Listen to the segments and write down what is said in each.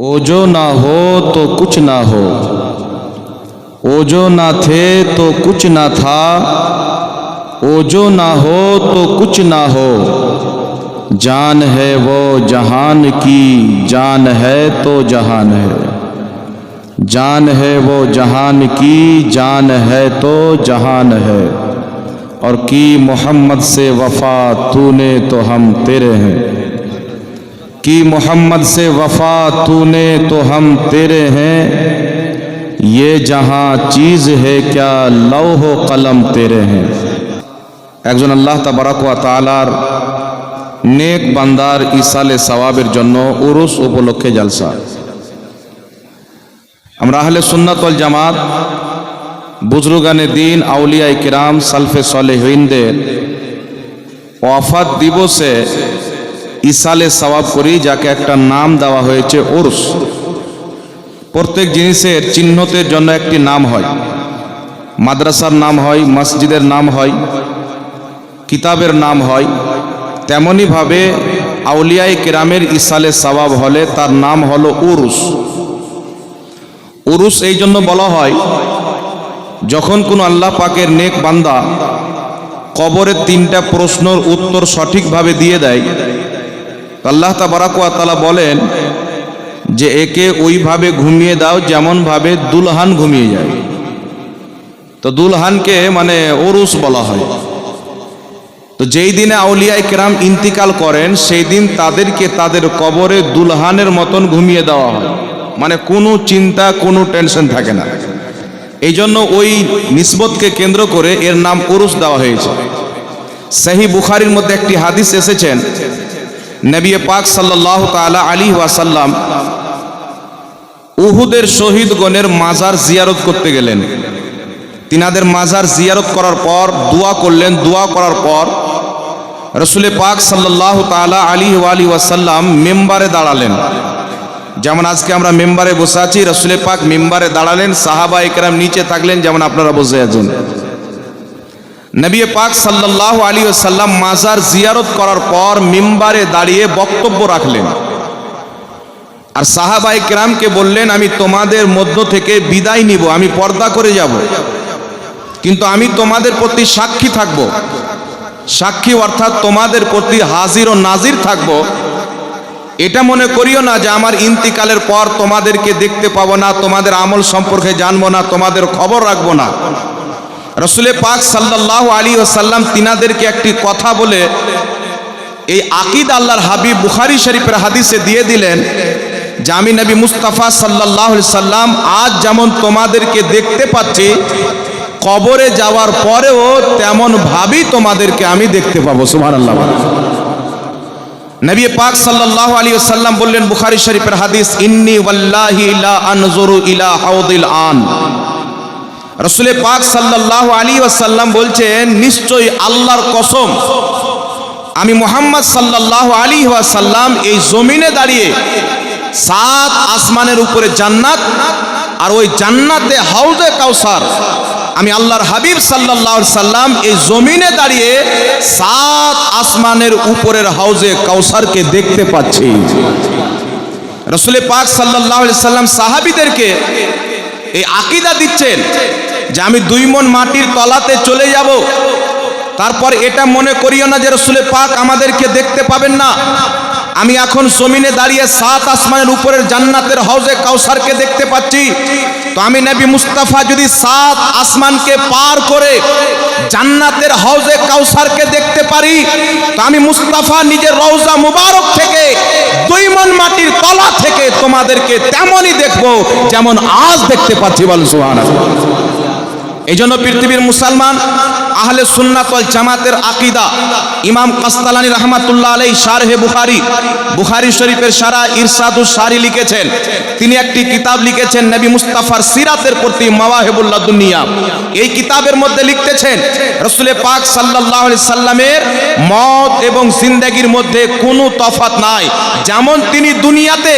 ओ जो ना हो तो कुछ ना हो, ओ जो ना थे तो कुछ ना था, ओ जो ना हो तो कुछ ना हो। जान है वो जहान की, जान है तो जहान है। जान है वो जहान की, जान है तो जहान है। और की मोहम्मद से वफा तूने तो हम तेरे हैं, की मोहम्मद से वफा तूने तो हम तेरे हैं। ये जहां चीज है क्या लौह कलम तेरे हैं। একজন আল্লাহ তাবারাক ওয়া তাআলার নেক বান্দার ইসালে সওয়াবের জন্য উরুস উপলক্ষে জলসা। আমরা আহলে সুন্নাত ওয়াল জামাত বুজরুগানে দ্বীন আউলিয়ায়ে কিরাম সালফে সালেহিনদের ওয়াফাত দিবসে ইসালে সওয়াব করি, যাকে একটা নাম দেওয়া হয়েছে উরস। প্রত্যেক জিনিসের চিহ্নতের জন্য একটি নাম হয়, মাদ্রাসার নাম হয়, মসজিদের নাম হয়, কিতাবের নাম হয়। তেমনি ভাবে আউলিয়ায়ে কিরামের ইসালে সওয়াব হলে তার নাম হলো উরুস। উরুস এই জন্য বলা হয়, যখন কোনো আল্লাহ পাকের নেক বান্দা কবরের তিনটা প্রশ্নের উত্তর সঠিকভাবে দিয়ে দেয়, আল্লাহ তাবারাক ওয়া তাআলা বলেন যে একে ওইভাবে ঘুমিয়ে দাও যেমন ভাবে দুলহান ঘুমিয়ে যায়। তো দুলহানকে মানে উরুস বলা হয়। তো যেই দিনে আউলিয়ায়ে কেরাম ইন্তিকাল করেন সেই দিন তাদেরকে তাদের কবরে দুলহানের মতন ঘুমিয়ে দেওয়া হয়, মানে কোনো চিন্তা কোনো টেনশন থাকে না। এই জন্য ওই নিসবতকে কেন্দ্র করে এর নাম উরুস দেওয়া হয়েছে। সহিহ বুখারীর মধ্যে একটি হাদিস এসেছেন, নবী পাক সাল্লাল্লাহু তাআলা আলাইহি ওয়াসাল্লাম উহুদের শহীদগণের মাজার জিয়ারত করতে গেলেন। তিনাদের মাজার জিয়ারত করার পর দোয়া করলেন। দোয়া করার পর রাসূল পাক সাল্লাল্লাহু তাআলা আলাইহি ওয়াসাল্লাম মিম্বারে দাঁড়ালেন। যেমন আজকে আমরা মিম্বারে বসে আছি, রাসূল পাক মিম্বারে দাঁড়ালেন, সাহাবায়ে কেরাম নিচে থাকলেন যেমন আপনারা বসে আছেন। নবী পাক সাল্লাল্লাহু আলাইহি ওয়াসাল্লাম মাজার জিয়ারত করার পর মিম্বারে দাঁড়িয়ে বক্তব্য রাখলেন আর সাহাবায়ে কেরামকে বললেন, আমি তোমাদের মধ্য থেকে বিদায় নিব, আমি পর্দা করে যাব, কিন্তু আমি তোমাদের প্রতি সাক্ষী থাকব। সাক্ষী অর্থাৎ তোমাদের প্রতি হাজির ও নাজির থাকব। এটা মনে করিও না যে আমার ইন্তিকালের পর তোমাদেরকে দেখতে পাবো না, তোমাদের আমল সম্পর্কে জানবো না, তোমাদের খবর রাখবো না। রাসূল পাক সাল্লাল্লাহু আলাইহি ওয়াসাল্লাম তিনাদেরকে একটি কথা বলে এই আকীদা আল্লাহর হাবিব বুখারী শরীফের হাদিসে দিয়ে দিলেন যে আমি নবী মুস্তাফা সাল্লাল্লাহু আলাইহি সাল্লাম আজ যেমন তোমাদেরকে দেখতে পাচ্ছি, কবরে যাওয়ার পরেও তেমন ভাবেই তোমাদেরকে আমি দেখতে পাবো। সুবহানাল্লাহ। নবী পাক সাল্লাল্লাহু আলাইহি ওয়াসাল্লাম বললেন, বুখারী শরীফের হাদিস, ইন্নী ওয়াল্লাহি লা আনজুরু ইলা হাউদিল আন। রাসূল পাক সাল্লাল্লাহু আলাইহি ওয়াসাল্লাম বলছেন, নিশ্চয়ই আল্লাহর কসম, আমি মুহাম্মদ সাল্লাল্লাহু আলাইহি ওয়াসাল্লাম এই জমিনে দাঁড়িয়ে 7 আসমানের উপরে জান্নাত আর ওই জান্নাতে হাউজে কাউসার, আমি আল্লাহর হাবিব সাল্লাল্লাহু আলাইহি সাল্লাম এই জমিনে দাঁড়িয়ে 7 আসমানের উপরের হাউজে কাউসারকে দেখতে পাচ্ছি। রাসূল পাক সাল্লাল্লাহু আলাইহি সাল্লাম সাহাবীদেরকে এই আকীদা দিচ্ছেন যে আমি 2 মণ মাটির তলাতে চলে যাব, তারপর এটা মনে করিও না যে রাসূল পাক আমাদেরকে দেখতে পাবেন না। আমি এখন জমিনে দাঁড়িয়ে 7 আসমানের উপরের জান্নাতের হাউজে কাউসারকে দেখতে পাচ্ছি। তো আমি নবী মুস্তাফা যদি 7 আসমানকে পার করে জান্নাতের হাউজে কাউসারকে দেখতে পারি, তো আমি মুস্তাফা নিজের রওজা মুবারক থেকে 2 মণ মাটির তলা থেকে তোমাদেরকে তেমনই দেখব যেমন আজ দেখতে পাচ্ছি। বল সুবহানাল্লাহ। এই জন্য পৃথিবীর মুসলমান আহলে সুন্নাত ওয়াল জামাতের আকীদা ইমাম কাসতালানী রাহমাতুল্লাহ আলাইহি শারহে বুখারী শরীফের শারা ইরশাদুস সারি লিখেছেন। তিনি একটি কিতাব লিখেছেন নবী মুস্তাফার সিরাতের প্রতি মাওয়াহিবুল লাদুনিয়া। এই কিতাবের মধ্যে লিখতেছেন, রাসূল পাক সাল্লাল্লাহু আলাইহি সাল্লামের মওত এবং জিন্দেগির মধ্যে কোনো তফাৎ নাই। যেমন তিনি দুনিয়াতে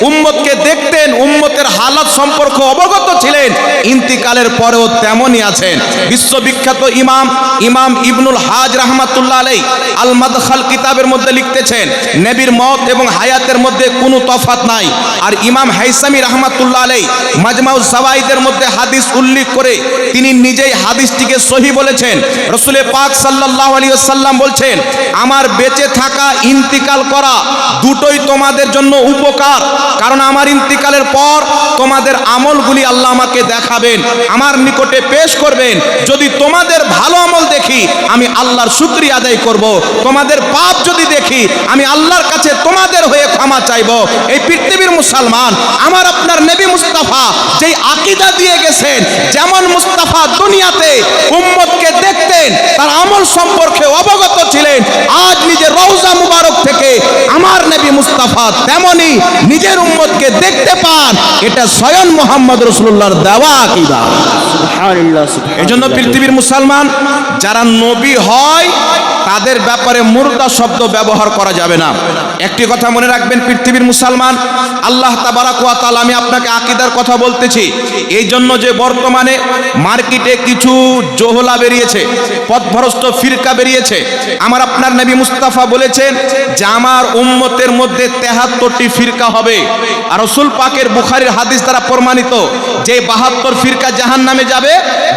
উম্মতকে দেখতেন, উম্মতের হালাত সম্পর্কে অবগত ছিলেন, ইন্তিকালের পরেও তেমনই আছেন। বিশ্ববিখ্যাত ইমাম ইমাম ইমাম ইবনুল হাজ রাহমাতুল্লাহ আলাইহি আল মাদখাল কিতাবের মধ্যে লিখতেছেন নবীর মওত এবং হায়াতের মধ্যে কোনো তফাৎ নাই। আর ইমাম হাইসামি রাহমাতুল্লাহ আলাইহি মাজমাউজ জাওয়াইদের মধ্যে হাদিস উল্লেখ করে তিনি নিজেই হাদিসটিকে সহিহ বলেছেন। রাসূল পাক সাল্লাল্লাহু আলাইহি ওয়াসাল্লাম বলছেন, আমার বেঁচে থাকা ইন্তিকাল করা দুটোই তোমাদের জন্য উপকার, কারণ আমার ইন্তিকালের পর তোমাদের আমলগুলি আল্লাহ আমাকে দেখাবেন, আমার নিকটে পেশ করবেন। যদি তোমাদের ভালো আমল দেখি আমি আল্লাহর শুকরিয়া আদায় করব, তোমাদের পাপ যদি দেখি আমি আল্লাহর কাছে তোমাদের হয়ে ক্ষমা চাইব। এই পৃথিবীর মুসলমান, আমার আপনার নবী মুস্তাফা যেই আকীদা দিয়ে গেছেন, যেমন মুস্তাফা দুনিয়াতে উম্মতকে দেখতেন, তার আমল সম্পর্কে অবগত ছিলেন, আজ নিজের রওজা মুবারক থেকে আমার নবী মুস্তাফা তেমনি নিজের উম্মতকে দেখতে পান। এটা স্বয়ং মুহাম্মদ রাসূলুল্লাহর দেওয়া আকীদা। সুবহানাল্লাহ। এজন্য পৃথিবীর মুসলমান যারা নবী হয় তাদের ব্যাপারে মুর্দা শব্দ ব্যবহার করা যাবে না। একটি কথা মনে রাখবেন পৃথিবীর মুসলমান, আল্লাহ তাবারাক ওয়া তাআলা, আমি আপনাকে আকীদার কথা বলতেছি এই জন্য যে বর্তমানে মার্কেটে কিছু জোহলা বেরিয়েছে, পথভ্রষ্ট ফিরকা বেরিয়েছে। আমার আপনার নবী মুস্তাফা বলেছেন যে আমার উম্মতের মধ্যে 73টি ফিরকা হবে। আর রাসূল পাকের বুখারীর হাদিস দ্বারা প্রমাণিত যে 72 ফিরকা জাহান্নামে যাবে,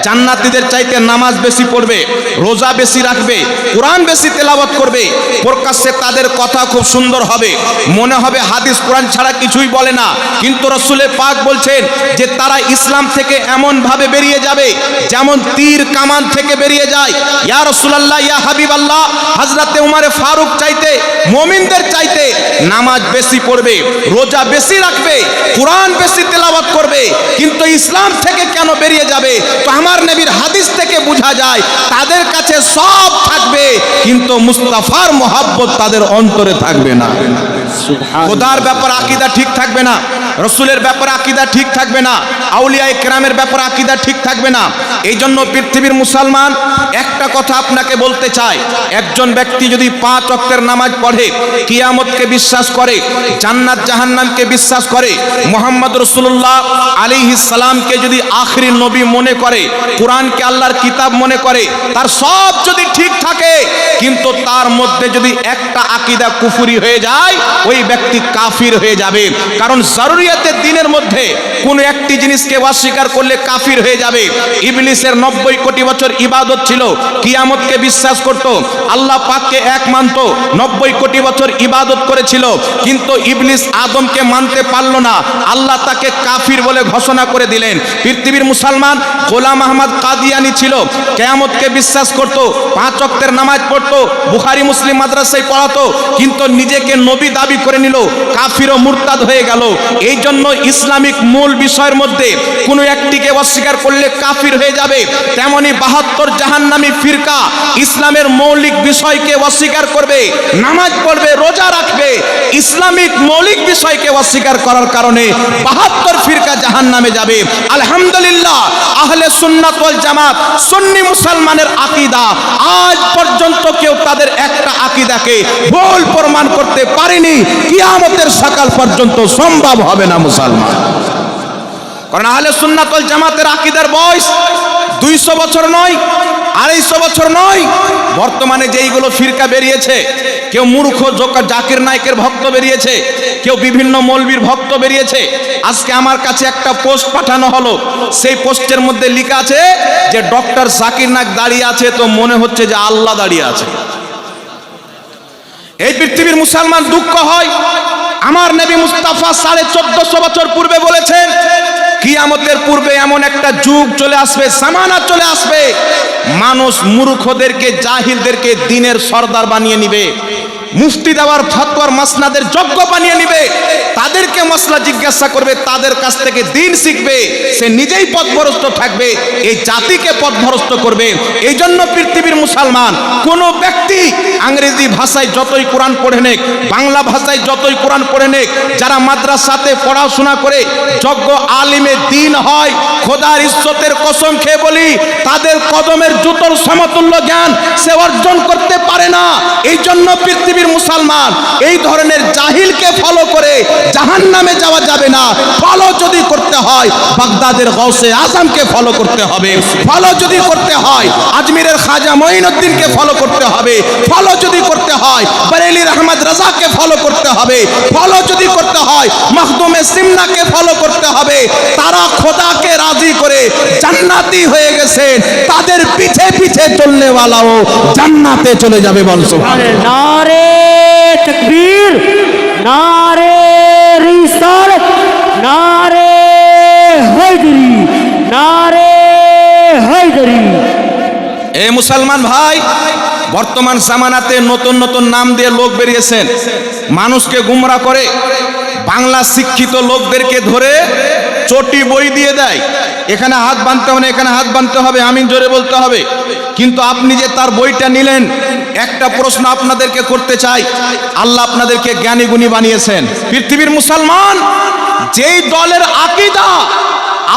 জান্নাতীদের চাইতে নামাজ বেশি পড়বে, রোজা বেশি রাখবে, কোরআন বেশি তেলাওয়াত করবে, প্রকাশ্যে তাদের কথা খুব সুন্দর হবে, মনে হবে হাদিস কোরআন ছাড়া কিছুই বলে না, কিন্তু রাসূল পাক বলছেন যে তারা ইসলাম থেকে এমন ভাবে বেরিয়ে যাবে যেমন তীর কামান থেকে বেরিয়ে যায়। ইয়া রাসূলুল্লাহ, ইয়া হাবিবাল্লাহ, হযরতে উমরে ফারুক চাইতে, মুমিনদের চাইতে নামাজ বেশি পড়বে, রোজা বেশি রাখবে, কোরআন বেশি তেলাওয়াত করবে, কিন্তু ইসলাম থেকে কেন বেরিয়ে যাবে? তো আমার নবীর হাদিস থেকে বোঝা যায় তাদের কাছে সব থাকবে কিন্তু মুস্তাফার মহব্বত তাদের অন্তরে থাকবে না। খোদার ব্যাপারে আকীদা ঠিক থাকবে না, রাসূলের ব্যাপারে আকীদা ঠিক থাকবে না, আউলিয়ায়ে কেরামের ব্যাপারে আকীদা ঠিক থাকবে না। এই জন্য পৃথিবীর মুসলমান একটা কথা আপনাকে বলতে চাই, একজন ব্যক্তি যদি 5 ওয়াক্তের নামাজ পড়ে, কিয়ামতকে বিশ্বাস করে, জান্নাত জাহান্নামকে বিশ্বাস করে, মুহাম্মদ রাসূলুল্লাহ আলাইহিস সালামকে যদি আখিরি নবী মনে করে, কোরআনকে আল্লাহর কিতাব মনে করে, তার সব যদি ঠিক থাকে, কিন্তু তার মধ্যে যদি একটা আকীদা কুফরি হয়ে যায়, ওই ব্যক্তি কাফির হয়ে যাবে। কারণ জরুরিয়াতের দিনের মধ্যে কোন একটি জিনিসকে অস্বীকার করলে কাফির হয়ে যাবে। ইবলিসের 90 কোটি বছর ইবাদত ছিল, কিয়ামতকে বিশ্বাস করত, আল্লাহ পাককে এক মানত, 90 কোটি বছর ইবাদত করেছিল, কিন্তু ইবলিস আদমকে মানতে পারল না, আল্লাহ তাকে কাফির বলে ঘোষণা করে দিলেন। পৃথিবীর মুসলমান গোলাম আহমদ কাদিয়ানি ছিল, কিয়ামতকে বিশ্বাস করত, 5 ওয়াক্তের নামাজ পড়তো, বুখারী মুসলিম মাদ্রাসায় পড়াতো, কিন্তু নিজেকে নবী দাবি করে নিল, কাফির ও মুরতাদ হয়ে গেল। এই জন্য ইসলামিক মূল বিষয়ের মধ্যে কোনো একটিকে অস্বীকার করলে কাফির হয়ে যাবে। তেমনি 72 জাহান্নামী ফিরকা ইসলামের মৌলিক বিষয়কে অস্বীকার করবে, নামাজ পড়বে, রোজা রাখবে, ইসলামিক মৌলিক বিষয়কে অস্বীকার করার কারণে 72 ফিরকা জাহান্নামে যাবে। আলহামদুলিল্লাহ, আহলে সুন্নাত ওয়াল জামাত সুন্নি মুসলমানের আকীদা, আজ পর্যন্ত কেউ তাদের একটা আকীদাকে ভুল প্রমাণ করতে পারেনি, কিয়ামতের সকাল পর্যন্ত সম্ভব হবে না মুসলমান। কারণ আহলে সুন্নাত ওয়াল জামাতের আকীদার বয়স 200 বছর নয়, 250 বছর নয়। বর্তমানে যেইগুলো ফিরকা বেরিয়েছে, কেউ মূর্খ জাকির নায়কের ভক্ত বেরিয়েছে, কেউ বিভিন্ন মৌলবীর ভক্ত বেরিয়েছে। আজকে আমার কাছে একটা পোস্ট পাঠানো হলো, সেই পোস্টের মধ্যে লেখা আছে যে ডক্টর জাকির নায়ক দাঁড়িয়ে আছে, তো মনে হচ্ছে যে আল্লাহ দাঁড়িয়ে আছে। এই পৃথিবীর মুসলমান দুঃখ হয়, আমার নবী মুস্তাফা 1450 বছর পূর্বে বলেছেন কিয়ামতের পূর্বে এমন একটা যুগ চলে আসবে, জামানা চলে আসবে, মানুষ মূর্খদেরকে, জাহিলদেরকে দ্বীনের সরদার বানিয়ে নিবে, মুফতি দেওয়ার ফতোয়ার মাসনাদের যোগ্য বানিয়ে নিবে, তাদেরকে মাসলা জিজ্ঞাসা করবে, তাদের কাছ থেকে দ্বীন শিখবে, সে নিজেই পথভ্রষ্ট থাকবে, এই জাতিকে পথভ্রষ্ট করবে। এই জন্য পৃথিবীর মুসলমান কোন ব্যক্তি ইংরেজি ভাষায় যতই কোরআন পড়ে নেক, বাংলা ভাষায় যতই কোরআন পড়ে নেক, যারা মাদ্রাসাতে পড়াশোনা করে যোগ্য আলিমে দ্বীন হয়, খোদার ইজ্জতের কসম খেয়ে বলি, তাদের কদমের জুতোর সমতুল্য জ্ঞান সে অর্জন করতে পারে না। এই জন্য পৃথিবী পৃথিবীর মুসলমান, এই ধরনের জাহিলকে ফলো করে জাহান্নামে যাওয়া যাবে না। ফলো যদি করতে হয় বাগদাদের গৌসে আজমকে ফলো করতে হবে, ফলো যদি করতে হয় আজমিরের খাজা মঈনুদ্দিনকে ফলো করতে হবে, ফলো যদি করতে হয় বরেলির আহমদ রাজাকে ফলো করতে হবে, ফলো যদি করতে হয় মখদুমে সিমনাকে ফলো করতে হবে। তারা খোদাকে রাজি করে জান্নাতি হয়ে গেছেন, তাদের পিছে পিছে চলনে ওয়ালাও জান্নাতে চলে যাবে। বল সুবহানাল্লাহ। নারে তাকবীর, নারে রিসালাত, নারে হায়দারি, নারে হায়দারি। এ মুসলমান ভাই, বর্তমান জামানাতে নতুন নতুন নাম দিয়ে লোক বেরিয়েছেন, মানুষকে গুমরা করে। বাংলা শিক্ষিত লোকদেরকে ধরে চটি বই দিয়ে দেয়, এখানে হাত বাঁধতে হবে, এখানে হাত বাঁধতে হবে, আমিন জোরে বলতে হবে। কিন্তু আপনি যে তার বইটা নিলেন, একটা প্রশ্ন আপনাদেরকে করতে চাই, আল্লাহ আপনাদেরকে জ্ঞানী গুণী বানিয়েছেন। পৃথিবীর মুসলমান, যেই দলের আকীদা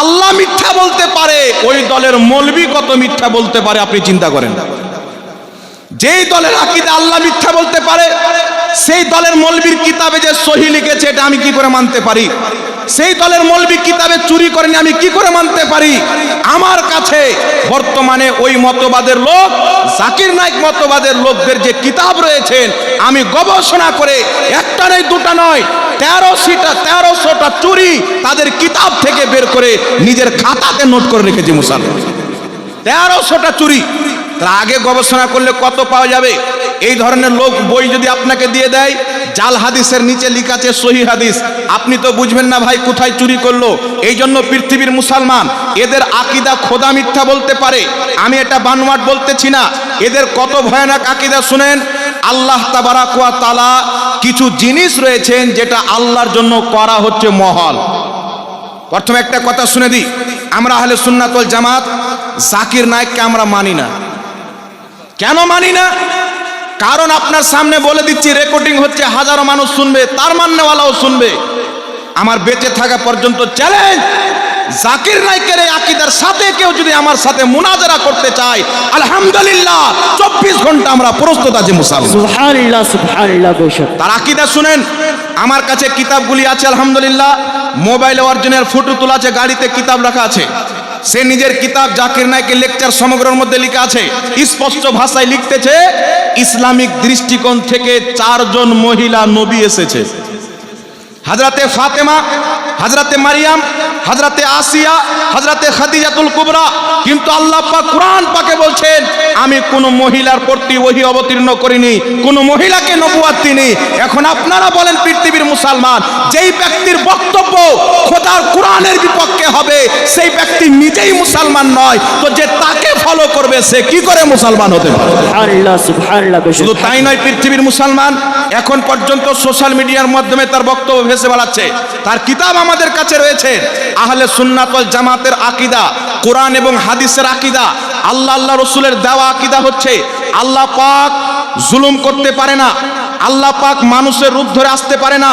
আল্লাহ মিথ্যা বলতে পারে, ওই দলের মৌলবি কত মিথ্যা বলতে পারে আপনি চিন্তা করেন। যেই দলের আকীদা আল্লাহ মিথ্যা বলতে পারে, সেই দলের মৌলবীর কিতাবে যে সহি লিখেছে এটা আমি কি করে মানতে পারি? সেই দলের মৌলবী কিতাবে চুরি করেনি আমি কি করে মানতে পারি? আমার কাছে বর্তমানে ওই মতবাদের লোক, জাকির নায়েক মতবাদের লোকদের যে কিতাব রয়েছেন, আমি গবেষণা করে একটা নয় দুটা নয় 1300টা চুরি তাদের কিতাব থেকে বের করে নিজের খাতাতে নোট করে রেখেছি মুসলমান। 1300টা চুরি। তার আগে গবেষণা করলে কত পাওয়া যাবে? এই ধরনের লোক বই যদি আপনাকে দিয়ে দেয়, জাল হাদিসের নিচে লেখা আছে সহি হাদিস, আপনি তো বুঝবেন না ভাই কোথায় চুরি করলো। এই জন্য পৃথিবীর মুসলমান, এদের আকীদা খোদা মিথ্যা বলতে পারে, আমি এটা বানোয়াট বলতেছি না। এদের কত ভয়ানক আকীদা শুনেন। আল্লাহ তাবারাক ওয়া তাআলা কিছু জিনিস রয়েছেন যেটা আল্লাহর জন্য করা হচ্ছে মহল। প্রথমে একটা কথা শুনে দিই, আমরা আহলে সুন্নাত ওয়াল জামাত জাকির নায়েককে আমরা মানি না। কেন মানি না? কারণ আপনার সামনে বলে দিচ্ছি, রেকর্ডিং হচ্ছে, হাজারো মানুষ শুনবে, তার মান্যওয়ালাও শুনবে। আমার বেঁচে থাকা পর্যন্ত চ্যালেঞ্জ, জাকির নায়েকের এই আকীদার সাথে কেউ যদি আমার সাথে মুনাজারা করতে চায়, আলহামদুলিল্লাহ 24 ঘন্টা আমরা প্রস্তুত আছি মুসলমান। সুবহানাল্লাহ, সুবহানাল্লাহ। বেশক তার আকীদা শুনেন। আমার কাছে কিতাবগুলি আছে আলহামদুলিল্লাহ, মোবাইলে অরিজিনাল ফটো তোলা আছে, গাড়িতে কিতাব রাখা আছে। সে নিজের কিতাব জাকির নায়েকের লেকচার সমগ্রের মধ্যে লেখা আছে, স্পষ্ট ভাষায় লিখতেছে, ইসলামিক দৃষ্টিকোণ থেকে 4 জন মহিলা নবী এসেছে। হযরতে ফাতেমা, হযরতে মারিয়াম, হযরতে আসিয়া, হযরতে খাদিজাতুল কুবরা। কিন্তু আল্লাহ পাক কুরআন পাকে বলছেন, আমি কোন মহিলার প্রতি ওহী অবতীর্ণ করিনি, কোন মহিলাকে নবুয়ত দিইনি। এখন আপনারা বলেন পৃথিবীর মুসলমান, যেই ব্যক্তির বক্তব্য খোদার কুরআনের বিপক্ষে হবে, সেই ব্যক্তি নিজেই মুসলমান নয়, তো যে তাকে ফলো করবে সে কি করে মুসলমান হতে পারে? সুবহানাল্লাহ, সুবহানাল্লাহ। শুধু তাই নয়, পৃথিবীর মুসলমান এখন পর্যন্ত সোশ্যাল মিডিয়ার মাধ্যমে তার বক্তব্য ভেসে বেড়াচ্ছে। তার কিতাব আমাদের কাছে রয়েছে, আহলে সুন্নাত ওয়াল জামাতের আকীদা, কোরআন এবং হাদিসের আকীদা। আল্লাহ রাসূলের দেওয়া আকীদা হচ্ছে, আল্লাহ পাক জুলুম করতে পারে না, আল্লাহ পাক মানুষের রূপ ধরে আসতে পারে না।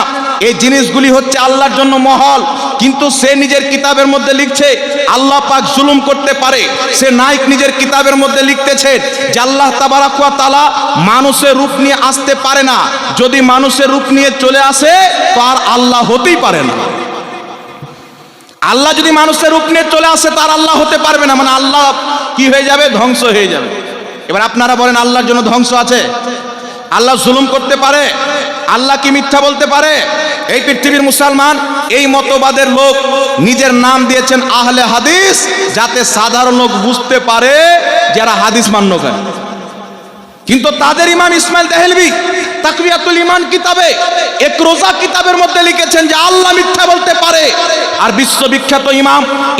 এই জিনিসগুলি হচ্ছে আল্লাহর জন্য মহল। কিন্তু সে নিজের কিতাবের মধ্যে লিখছে আল্লাহ পাক জুলুম করতে পারে। সে নায়েক নিজের কিতাবের মধ্যে লিখতেছে যে আল্লাহ তাবারাক ওয়া তাআলা মানুষের রূপ নিয়ে আসতে পারে না। যদি মানুষের রূপ নিয়ে চলে আসে তো আর আল্লাহ হতেই পারে না। আল্লাহ যদি মানুষের রূপ নিয়ে চলে আসে তার আল্লাহ হতে পারবে না, মানে আল্লাহ কি হয়ে যাবে? ধ্বংস হয়ে যাবে। এবার আপনারা বলেন, আল্লাহর জন্য ধ্বংস আছে? আল্লাহ জুলুম করতে পারে? আল্লাহ কি মিথ্যা বলতে পারে? এই পৃথিবীর মুসলমান, এই মতবাদের লোক নিজের নাম দিয়েছেন আহলে হাদিস, যাতে সাধারণ লোক বুঝতে পারে যারা হাদিস মান্য করে। কিন্তু তাদের ইমাম ইসমাইল দেহলভী তাকওয়াতুল ঈমান কিতাবে, এক রোজা কিতাবের মধ্যে লিখেছেন যে আল্লাহ মিথ্যা বলতে পারে। আর বিশ্ববিখ্যাত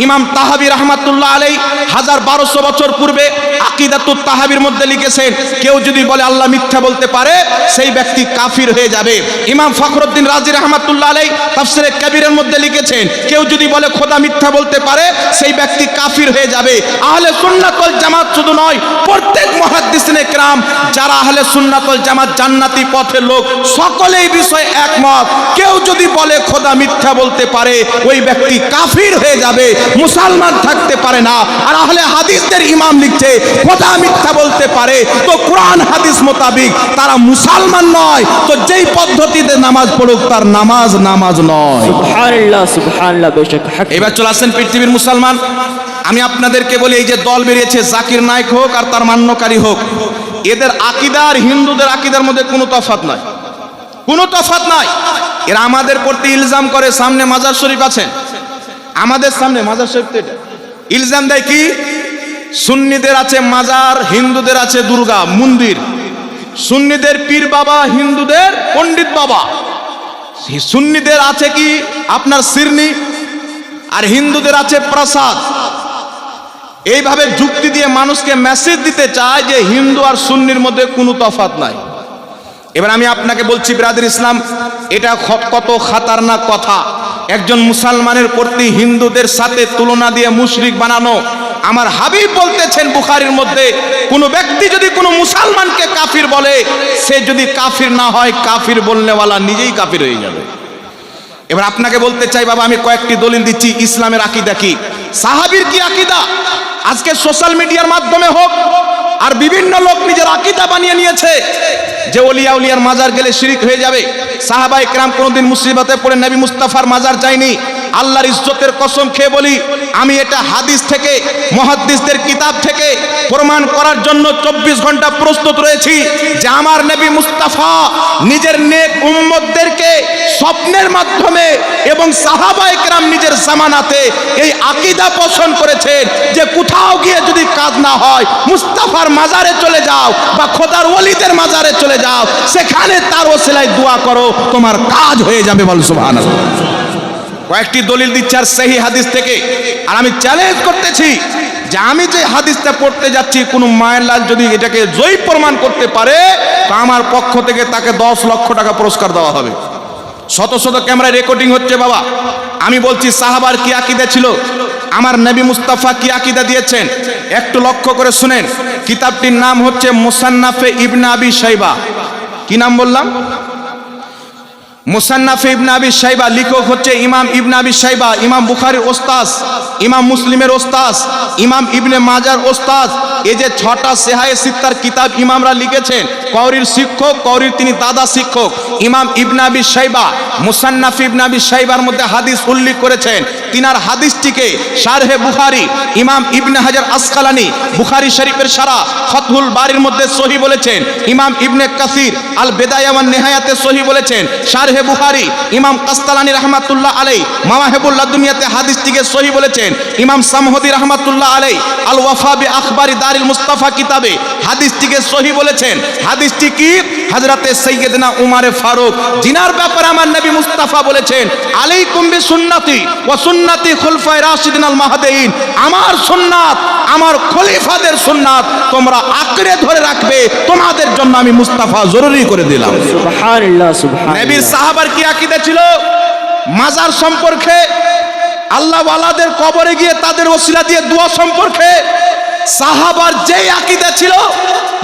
ইমাম তাহাবী রাহমাতুল্লাহ আলাইহি 1200 বছর পূর্বে আকীদাতুত তাহাবীর মধ্যে লিখেছেন, কেউ যদি বলে আল্লাহ মিথ্যা বলতে পারে সেই ব্যক্তি কাফির হয়ে যাবে। ইমাম ফখরুদ্দিন রাজি রাহমাতুল্লাহ আলাইহি তাফসীরে কবিরের মধ্যে লিখেছেন, কেউ যদি বলে খোদা মিথ্যা বলতে পারে সেই ব্যক্তি কাফির হয়ে যাবে। আহলে সুন্নাত ওয়াল জামাত শুধু নয়, প্রত্যেক মুহাদ্দিসিনে কিরাম যারা আহলে সুন্নাত ওয়াল জামাত জান্নাতি পথের লোক, সকলেই বিষয়ে একমত। কেউ যদি বলে খোদা মিথ্যা বলতে পারে, ওই ব্যক্তি কাফির হয়ে যাবে, মুসলমান থাকতে পারে না। আর আহলে হাদিসদের ইমাম লিখছে খোদা মিথ্যা বলতে পারে তো কোরআন হাদিস মোতাবিক তারা মুসলমান নয়, তো যেই পদ্ধতিতে নামাজ পড়ুক তার নামাজ নয়। সুবহানাল্লাহ সুবহানাল্লাহ বেশক হক। এবার চলে আসেন পৃথিবীর মুসলমান। আমি আপনাদেরকে বলি, এই যে দল বেরিয়েছে, জাকির নায়েক হোক আর তার মান্যকারী হোক, এদের আকীদা আর হিন্দুদের আকীদার মধ্যে কোনো তফাৎ নাই, কোনো তফাৎ নাই। এরা আমাদের প্রতি ইলজাম করে, সামনে মাজার শরীফ আছে, আমাদের সামনে মাজার শরীফ, তো এটা ইলজাম দেয় কি সুন্নিদের আছে মাজার, হিন্দুদের আছে দুর্গা মন্দির, সুন্নিদের পীর বাবা, হিন্দুদের পণ্ডিত বাবা, সুন্নিদের আছে কি আপনার সিরনি, আর হিন্দুদের আছে প্রসাদ। এইভাবে যুক্তি দিয়ে মানুষকে মেসেজ দিতে চায় যে হিন্দু আর সুন্নির মধ্যে কোনো তফাৎ নাই। এবার আমি আপনাকে বলছি ব্রাদার ইসলাম, এটা কত খাতারনাক কথা। একজন মুসলমানের প্রতি হিন্দুদের সাথে তুলনা দিয়ে মুশরিক বানানো। আমার হাবিব বলতেছেন বুখারীর মধ্যে, কোন ব্যক্তি যদি কোনো মুসলমানকে কাফির বলে, সে যদি কাফির না হয়, কাফির বলনেওয়ালা নিজেই কাফির হয়ে যাবে। এবার আপনাকে বলতে চাই বাবা, আমি কয়েকটি দলিল দিচ্ছি ইসলামের আকীদা কি, সাহাবীর কি আকীদা। আজকে সোশ্যাল মিডিয়ার মাধ্যমে হোক আর বিভিন্ন লোক নিজের আকীদা বানিয়ে নিয়েছে যে ওলিয়া উলিয়ার মাজার গেলে শিরিক হয়ে যাবে। সাহাবায়ে কেরাম কোনোদিন মুসিবতে পড়ে নবী মুস্তাফার মাজার যায়নি। আল্লাহর ইজ্জতের কসম খেয়ে বলি, আমি এটা হাদিস থেকে, মুহাদ্দিসদের কিতাব থেকে প্রমাণ করার জন্য 24 ঘন্টা প্রস্তুত রয়েছি যে আমার নবী মুস্তাফা নিজের নেক উম্মতদেরকে স্বপ্নের মাধ্যমে এবং সাহাবায়ে কেরাম নিজের জামানাতে এই আকীদা পোষণ করেছেন যে কোথাও গিয়ে যদি কাজ না হয়, মুস্তাফার মাজারে চলে যাও বা খোদার ওলিদের মাজারে চলে যাও, সেখানে তার ওসিলায় দোয়া করো, তোমার কাজ হয়ে যাবে। বল সুবহানাল্লাহ। কয়েকটি দলিল দিচ্ছি আর সহি হাদিস থেকে। আর আমি চ্যালেঞ্জ করতেছি যে আমি যে হাদিসটা পড়তে যাচ্ছি, কোনো মায়ের লাল যদি এটাকে জয়ী প্রমাণ করতে পারে, তো আমার পক্ষ থেকে তাকে 10 লক্ষ টাকা পুরস্কার দেওয়া হবে। শত শত ক্যামেরায় রেকর্ডিং হচ্ছে বাবা। আমি বলছি সাহাবার কি আকীদা ছিল, আমার নবী মুস্তাফা কি আকীদা দিয়েছেন, একটু লক্ষ্য করে শুনেন। কিতাবটির নাম হচ্ছে মুসান্নাফে ইবনে আবি শাইবা। কি নাম বললাম? মুসান্নাফে ইবনে আবি শাইবা। লেখক হচ্ছে ইমাম ইবনে আবি শাইবা, ইমাম বুখারীর ওস্তাদ, ইমাম মুসলিমের ওস্তাদ, ইমাম ইবনে মাজার ওস্তাদ। এই যে 6টা সেহায়ে সিত্তার কিতাব ইমামরা লিখেছেন, কওরির শিক্ষক, কওরির তিনি দাদা শিক্ষক ইমাম ইবনে আবি শাইবা। মুসান্নাফ ইবনে আবি শাইবার মধ্যে হাদিস উল্লেখ করেছেন। তিনার হাদিসটিকে শারহে বুখারী ইমাম ইবনে হাজার আসকালানি বুখারী শরীফের শারা ফাতহুল বারির মধ্যে সহিহ বলেছেন। ইমাম ইবনে কাসির আল বিদায়া ওয়ান নিহায়াতে সহিহ বলেছেন। শারহে বুখারী ইমাম কাসতালানি রাহমাতুল্লাহ আলাইহি মাওয়াহিবুল লাদুনিয়াতে হাদিসটিকে সহিহ বলেছেন। ইমাম সামহুদি রাহমাতুল্লাহ আলাইহি আল ওয়াফা বি আখবারি দারিল মুস্তাফা কিতাবে হাদিসটিকে সহিহ বলেছেন। হাদিসটি কি? হযরতে সাইয়্যিদনা উমরে ফারুক, জিনার ব্যাপারে আমার নবী মুস্তাফা বলেছেন, আলাইকুম বিসুন্নতি ওয়া সুন্নতি খুলফায়ে রাশিদিন আল মাহদিয়িন, আমার সুন্নাত, আমার খলিফাদের সুন্নাত তোমরা আঁকড়ে ধরে রাখবে, তোমাদের জন্য আমি মুস্তাফা জরুরি করে দিলাম। সুবহানাল্লাহ সুবহানাল্লাহ। নবীর সাহাবার কি আকীদা ছিল মাজার সম্পর্কে, আল্লাহ ওয়ালাদের কবরে গিয়ে তাদের ওসিলা দিয়ে দোয়া সম্পর্কে? সাহাবার যেই আকীদা ছিল,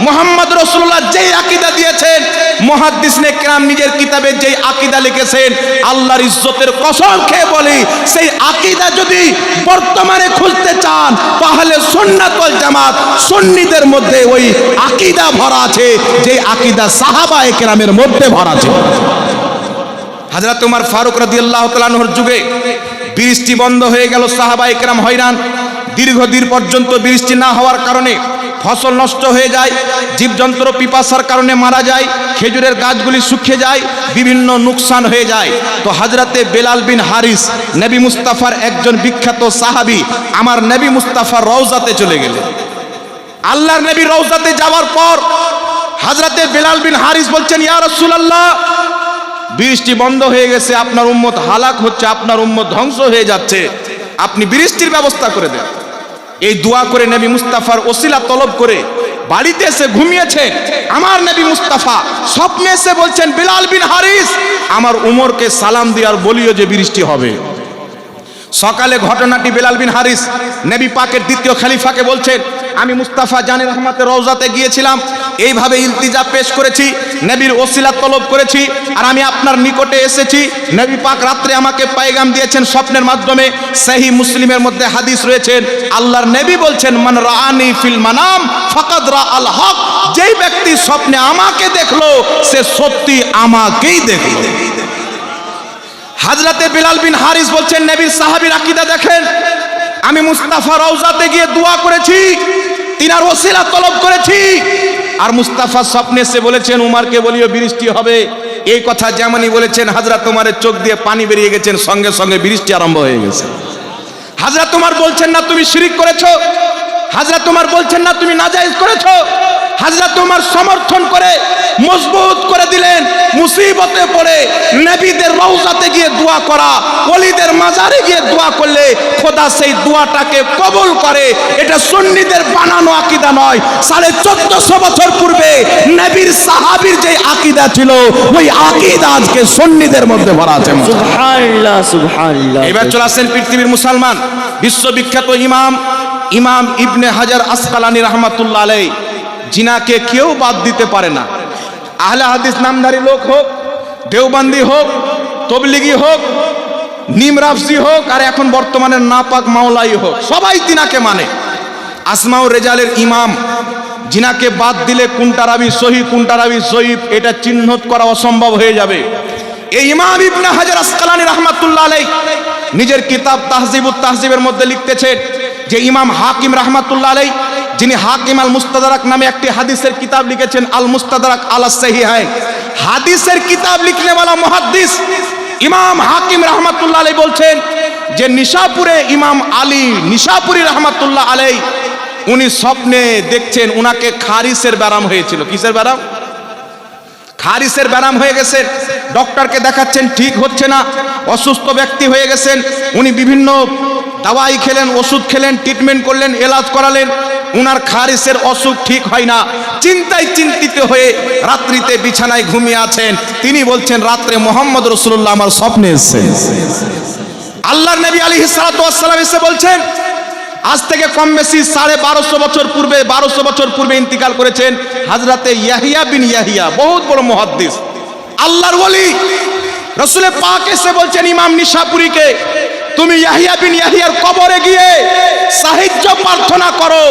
মুহাম্মদ রাসূলুল্লাহ যেই আকীদা দিয়েছেন, মুহাদ্দিসনে কেরাম নিজের কিতাবে যেই আকীদা লিখেছেন, আল্লাহর ইজ্জতের কসম খেয়ে বলি, সেই আকীদা যদি বর্তমানে খুঁজতে চান, তাহলে সুন্নাত ওয়াল জামাত সুন্নিদের মধ্যে ওই আকীদা ভরা আছে, যে আকীদা সাহাবায়ে কেরামের মধ্যে ভরা আছে। হযরত ওমর ফারুক রাদিয়াল্লাহু তাআলা আনহুর যুগে বৃষ্টি বন্ধ হয়ে গেল, সাহাবায়ে কেরাম হয়রান। দীর্ঘদিন পর্যন্ত বৃষ্টি না হওয়ার কারণে ফসল নষ্ট হয়ে যায়, জীবজন্তু পিপাসার কারণে মারা যায়, খেজুরের গাছগুলি শুকিয়ে যায়, বিভিন্ন নুকসান হয়ে যায়। তো হযরতে বেলাল বিন হারিস, নবী মুস্তাফার একজন বিখ্যাত সাহাবী, আমার নবী মুস্তাফার রওজাতে চলে গেলেন। আল্লাহর নবী রওজাতে যাওয়ার পর হযরতে বেলাল বিন হারিস বলছেন, ইয়া রাসূলুল্লাহ, বৃষ্টি বন্ধ হয়ে গেছে, আপনার উম্মত হালাক হচ্ছে, আপনার উম্মত ধ্বংস হয়ে যাচ্ছে, আপনি বৃষ্টির ব্যবস্থা করে দেন। এই দোয়া করে নবী মুস্তাফার ওসিলা তলব করে বাড়িতে এসে ঘুমিয়েছে। আমার নবী মুস্তাফা স্বপ্নে এসে বলছেন, বেলাল বিন হারিস, আমার উমরকে সালাম দিয়ার বলিও যে বৃষ্টি হবে। সকালে ঘটনাটি বেলাল বিন হারিস নবী পাকের দ্বিতীয় খলিফাকে বলছেন, আমি মুস্তাফা জানে রহমাতের রওজাতে গিয়েছিলাম, এইভাবে ইলতিজা পেশ করেছি, নবীর ওসিলা তলব করেছি, আর আমি আপনার নিকটে এসেছি। নবী পাক রাত্রে আমাকে পায়গাম দিয়েছেন স্বপ্নের মাধ্যমে। সহিহ মুসলিমের মধ্যে হাদিস রয়েছে, আল্লাহর নবী বলছেন, মান রাআনি ফিল মানাম ফাকাদ রাআল হক। যেই ব্যক্তি স্বপ্নে আমাকে দেখলো সে সত্যি আমাকেই দেখলো। হযরতে বিলাল বিন হারিস বলছেন, নবীর সাহাবীর আকীদা দেখেন, আমি মুস্তাফা রওজাতে গিয়ে দোয়া করেছি, তিনার ওসিলা তলব করেছি। আর মুস্তাফা স্বপ্নে এসে বলেছেন, উমারকে বলিও বৃষ্টি হবে। এই কথা যেমনই বলেছেন, হযরত উমারের চোখ দিয়ে পানি বেরিয়ে গেছেন, সঙ্গে সঙ্গে বৃষ্টি আরম্ভ হয়ে গেছে। হযরত উমার বলছেন না তুমি শিরক করেছো, হযরত উমার বলছেন না তুমি নাজায়েজ করেছো। হযরত উমার সমর্থন করে মজবুত করে দিলেন, মুসিবতে পড়ে নবীদের রওজাতে গিয়ে দোয়া করা, ওলিদের মাজারে গিয়ে দোয়া করলে খোদা সেই দোয়াটাকে কবুল করে। এটা সুন্নিদের বানানো আকীদা নয়। 1450 বছর পূর্বে নবীর সাহাবীর যে আকীদা ছিল, ওই আকীদা আজকে সুন্নিদের মধ্যে ভরা আছে। সুবহানাল্লাহ সুবহানাল্লাহ। এবার চলে আসেন পৃথিবীর মুসলমান বিশ্ববিখ্যাত ইমাম ইবনে হাজার আসকালানী রাহমাতুল্লাহ আলাইহি, জিনাকে কেউ বাদ দিতে পারে না। আহলে হাদিস নামধারী লোক হোক, দেওবন্দি হোক, তবলিগি হোক, নিমরাফজি হোক, আর এখন বর্তমানে নাপাক মাওলাই হোক, সবাই জিনাকে মানে। আসমাউর রেজালের ইমাম, জিনাকে বাদ দিলে কোনটা রাবি সহি কোনটা রাবি জয়ীফ এটা চিহ্নিত করা অসম্ভব হয়ে যাবে। এই ইমাম ইবনে হাজার আসকালানী রাহমাতুল্লাহ আলাইহি নিজের কিতাব তাহজিবুত তাহজিবের মধ্যে লিখতেছেন যে ইমাম হাকিম রাহমাতুল্লাহ আলাইহি, যিনি হাকিম আল মুস্তাদরাক নামে একটি হাদিসের কিতাব লিখেছেন, আল মুস্তাদরাক আলা সহিহাইন, হাদিসের কিতাব লিখনে वाला মুহাদ্দিস ইমাম হাকিম রাহমাতুল্লাহ আলাইহি বলছেন যে নিশাপুরে ইমাম আলী নিশাপুরি রাহমাতুল্লাহ আলাইহি উনি স্বপ্নে দেখছেন উনাকে খারিসের ব্যারাম হয়েছিল। কিসের ব্যারাম? খারিসের ব্যারাম হয়ে গেছে। ডক্টরকে দেখাচ্ছেন, ঠিক হচ্ছে না, অসুস্থ ব্যক্তি হয়ে গেছেন। উনি বিভিন্ন দাওয়াই খেলেন, ওষুধ খেলেন, ট্রিটমেন্ট করলেন, এলাজ করালেন, উনার খারিসের অসুখ ঠিক হয় না। চিন্তায় চিন্তিত হয়ে রাত্রিতে বিছানায় ঘুমিয়ে আছেন। তিনি বলছেন, রাত্রে মুহাম্মদ রাসূলুল্লাহ আমার স্বপ্নে এসেছেন। আল্লাহর নবী আলাইহিস সালাতু ওয়াস সালাম এসে বলছেন, আজ থেকে কম বেশি 1250 বছর পূর্বে 1200 বছর পূর্বে ইন্তিকাল করেছেন হযরতে ইয়াহিয়া বিন ইয়াহিয়া, বহুত বড় মুহাদ্দিস, আল্লাহর ওলি। রাসূল পাক এসে বলছেন ইমাম নিশাপুরীকে, তুমি ইয়াহিয়া বিন ইয়াহিয়ার কবরে গিয়ে সাহায্য প্রার্থনা করো,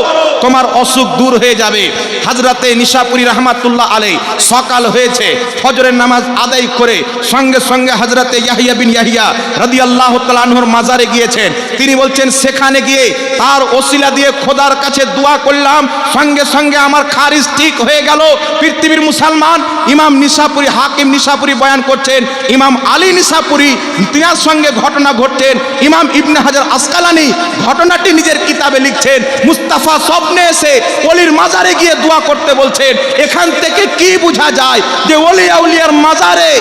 তোমার অসুখ দূর হয়ে যাবে। হযরতে নিশাপুরী রাহমাতুল্লাহ আলাইহি সকাল হয়েছে, ফজরের নামাজ আদায় করে সঙ্গে সঙ্গে হযরতে ইয়াহিয়া বিন ইয়াহিয়া রাদিয়াল্লাহু তাআলা আনহুর মাজারে গিয়েছেন। তিনি বলছেন, সেখানে গিয়ে তার ওসিলা দিয়ে খোদার কাছে দোয়া করলাম, সঙ্গে সঙ্গে আমার খারিজ ঠিক হয়ে গেল। পৃথিবীর মুসলমান ইমাম নিশাপুরী, হাকিম নিশাপুরী বয়ান করছেন, ইমাম আলী নিশাপুরী তিনার সঙ্গে ঘটনা ঘটছেন। ইমাম ইবনে হাজার আসকালানী ঘটনাটি নিজের কিতাবে লিখছেন। মুস্তাফা স্বপ্নে এসে ওলির মাজারে গিয়ে দোয়া করতে বলছেন। এখান থেকে কি বোঝা যায় যে ওলি আউলিয়ার মাজারে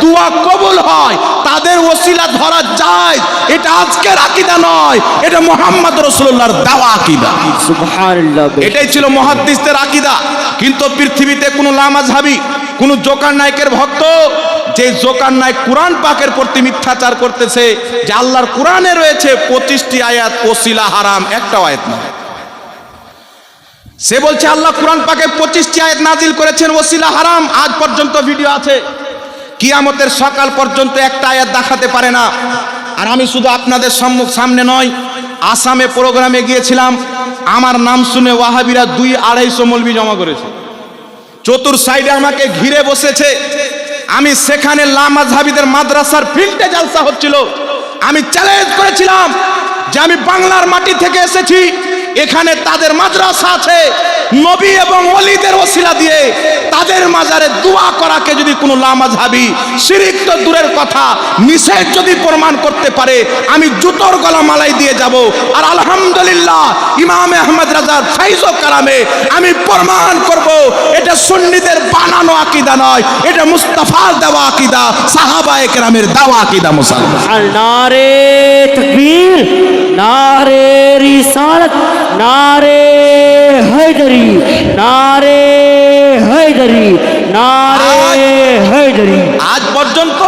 দোয়া কবুল হয়, তাদের ওসিলা ধরা যায়। এটা আজকের আকীদা নয়, এটা মুহাম্মদ রাসূলুল্লাহর দেওয়া আকীদা। সুবহানাল্লাহ। এটাই ছিল মুহাদ্দিসদের আকীদা। কিন্তু পৃথিবীতে কোন লামাযহাবী, কোন জোকার নায়কের ভক্ত, যে জোকার নায়ক কোরআন পাকের প্রতি মিথ্যাচার করতেছে, যে আল্লাহর কোরআনে রয়েছে 25টি আয়াত ওসিলা হারাম, একটা আয়াত নয়। সে বলছে আল্লাহ কোরআন পাকে 25টি আয়াত নাজিল করেছেন, ওসিলা হারাম। আজ পর্যন্ত ভিডিও আছে, কিয়ামতের সকাল পর্যন্ত একটা আয়াত দেখাতে পারে না। আর আমি শুধু আপনাদের সামনে নয়, আসামে প্রোগ্রামে গিয়েছিলাম, আমার নাম শুনে ওয়াহাবিরা 200-250 মৌলবি জমা করেছে, চতুর সাইডে আমাকে ঘিরে বসেছে। আমি সেখানে লামাযহাবীদের মাদ্রাসার ফিল্ডে জালসা হচ্ছিল, আমি চ্যালেঞ্জ করেছিলাম যে আমি বাংলার মাটি থেকে এসেছি, এখানে তাদের মাদ্রাসা আছে, নবী এবং ওলিদের ওসিলা দিয়ে তাদের মাজারে দোয়া করাকে যদি কোনো লামাযহাবী শিরক তো দূরের কথা নিষেধ যদি প্রমাণ করতে পারে, আমি জুতোর গলা মালাই দিয়ে যাব। আর আলহামদুলিল্লাহ ইমাম আহমদ রাজার ফাইজ ও কারামে আমি প্রমাণ করব এটা সুন্নিদের বানানো আকীদা নয়, এটা মুস্তাফার দেওয়া আকীদা, সাহাবায়ে কেরামের দেওয়া আকীদা। মুসলমান নারে তাকবীর, নারে রিসালাত, নারে হায়দারি, নারে হায়দারি, নারে হায়দারি। আজ পর্যন্ত